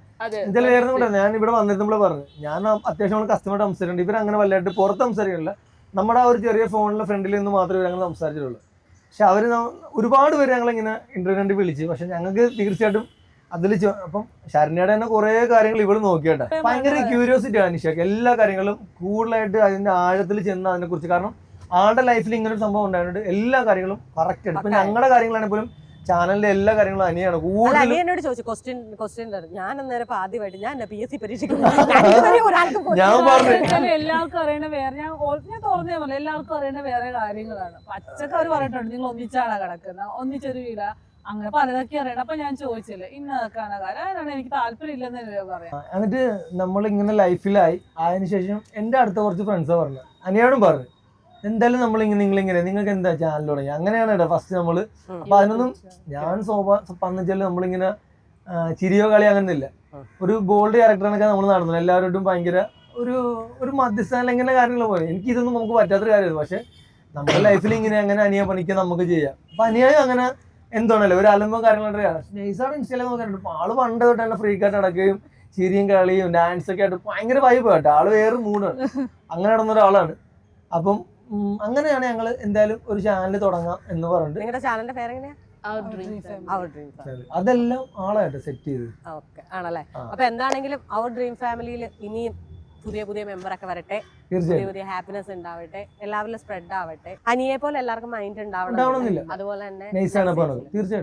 ഇതിലായിരുന്നു കൂടെ ഞാൻ ഇവിടെ വന്നിരുന്നപ്പോൾ പറഞ്ഞു, ഞാൻ അത്യാവശ്യം കസ്റ്റമർ സംസാരിക്കുന്നുണ്ട്, ഇവർ അങ്ങനെ വല്ലായിട്ട് പുറത്ത് സംസാരിക്കുന്നില്ല, നമ്മുടെ ആ ഒരു ചെറിയ ഫോണിലെ ഫ്രണ്ടിൽ നിന്ന് മാത്രമേ ഇവരങ്ങനെ സംസാരിച്ചിട്ടുള്ളൂ. പക്ഷെ അവർ ഒരുപാട് പേര് ഞങ്ങളിങ്ങനെ ഇന്റർവ്യൂ കണ്ടി വിളിച്ച്, പക്ഷെ ഞങ്ങൾക്ക് തീർച്ചയായിട്ടും അതിൽ അപ്പം ശരണ്യയുടെ തന്നെ കുറെ കാര്യങ്ങൾ ഇവള് നോക്കിയാട്ടെ. ഭയങ്കര ക്യൂരിയോസിറ്റി ആണ് നിഷയ്ക്ക്, എല്ലാ കാര്യങ്ങളും കൂടുതലായിട്ട് അതിന്റെ ആഴത്തിൽ ചെന്ന് അതിനെ കുറിച്ച്. കാരണം ആളുടെ ലൈഫിൽ ഇങ്ങനെ ഒരു സംഭവം ഉണ്ടായിട്ട് എല്ലാ കാര്യങ്ങളും കറക്റ്റ് ആണ്. ഇപ്പൊ ഞങ്ങളുടെ കാര്യങ്ങളാണെങ്കിൽ പോലും ചാനലിന്റെ എല്ലാ കാര്യങ്ങളും അനിയാണ് കൂടുതൽ. എന്നോട് ചോദിച്ചു ക്വസ്റ്റ്യൻ ഞാൻ അന്നേരം ആദ്യമായിട്ട് ഞാൻ PSC പരീക്ഷയ്ക്ക് ഞാൻ പറഞ്ഞു എല്ലാവർക്കും അറിയണ വേറെ, ഞാൻ തുറന്നേ പറഞ്ഞു, എല്ലാവർക്കും അറിയണ വേറെ കാര്യങ്ങളാണ്. പച്ചക്കറി പറഞ്ഞിട്ടുണ്ട് നിങ്ങൾ ഒന്നിച്ചാണ് കിടക്കുന്നത്, ഒന്നിച്ചൊരു വീട, അങ്ങനെ പലതൊക്കെ അറിയണം. അപ്പൊ ഞാൻ ചോദിച്ചില്ല ഇന്നതൊക്കെയാണ് കാര്യം, അതിനാണ് എനിക്ക് താല്പര്യം ഇല്ലെന്ന് പറയാം. എന്നിട്ട് നമ്മളിങ്ങനെ ലൈഫിലായി അതിനുശേഷം എൻ്റെ അടുത്ത കുറച്ച് ഫ്രണ്ട്സാ പറഞ്ഞു, അനിയോടും പറഞ്ഞു എന്തായാലും നമ്മളിങ്ങനെ നിങ്ങൾക്ക് എന്താ ചാനൽ തുടങ്ങി, അങ്ങനെയാണ് കേട്ടോ ഫസ്റ്റ് നമ്മള്. അപ്പൊ അതിനൊന്നും ഞാൻ പറഞ്ഞാൽ നമ്മളിങ്ങനെ ചിരിയോ കളി അങ്ങനെ ഇല്ല, ഒരു ബോൾഡ് ക്യാരക്ടറിനൊക്കെ നമ്മൾ നടന്നു എല്ലാവരോടും ഭയങ്കര ഒരു മധ്യസ്ഥാനം ഇങ്ങനെ കാര്യങ്ങൾ പോലെ. എനിക്ക് ഇതൊന്നും നമുക്ക് പറ്റാത്തൊരു കാര്യമായിരുന്നു, പക്ഷെ നമ്മുടെ ലൈഫിൽ ഇങ്ങനെ അങ്ങനെ അനിയ പണിക്ക് നമുക്ക് ചെയ്യാം. അപ്പൊ അനിയായും അങ്ങനെ എന്താണല്ലോ ഒരു അലമ്പോ കാര്യങ്ങളായിട്ട് നൈസാണ് ഇൻസ്റ്റയിൽ നോക്കാറുണ്ട്. ആള് പണ്ട് തൊട്ട് തന്നെ ഫ്രീ ആയിട്ട് നടക്കുകയും ചിരിയും കളിയും ഡാൻസ് ഒക്കെ ആയിട്ട് ഭയങ്കര വൈബ് കേട്ടോ, ആള് വേറെ മൂഡാണ്, അങ്ങനെ നടന്ന ഒരാളാണ്. അപ്പം അങ്ങനെയാണ് ഞങ്ങൾ എന്തായാലും ഒരു ചാനൽ തുടങ്ങാം എന്ന് പറഞ്ഞിട്ട്. നിങ്ങളുടെ ചാനലിന്റെ പേരെങ്ങനെയാ? അതെല്ലാം ആളായിട്ട് സെറ്റ് ചെയ്ത്. ഓക്കെ ആണല്ലേ. അപ്പൊ എന്താണെങ്കിലും അവർ ഡ്രീം ഫാമിലിയിൽ ഇനിയും പുതിയ മെമ്പറൊക്കെ വരട്ടെ, പുതിയ ഹാപ്പിനെസ് ഉണ്ടാവട്ടെ, എല്ലാവരിലും സ്പ്രെഡ് ആവട്ടെ. അനിയെ പോലെ എല്ലാവർക്കും മൈൻഡ് ഉണ്ടാവണം, അതുപോലെ തന്നെ.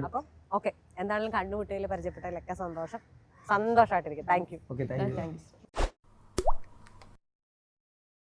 അപ്പം ഓക്കെ, എന്താണെങ്കിലും കണ്ടുമുട്ടയിൽ പരിചയപ്പെട്ടതിലൊക്കെ സന്തോഷമായിട്ടിരിക്കും. Thank you.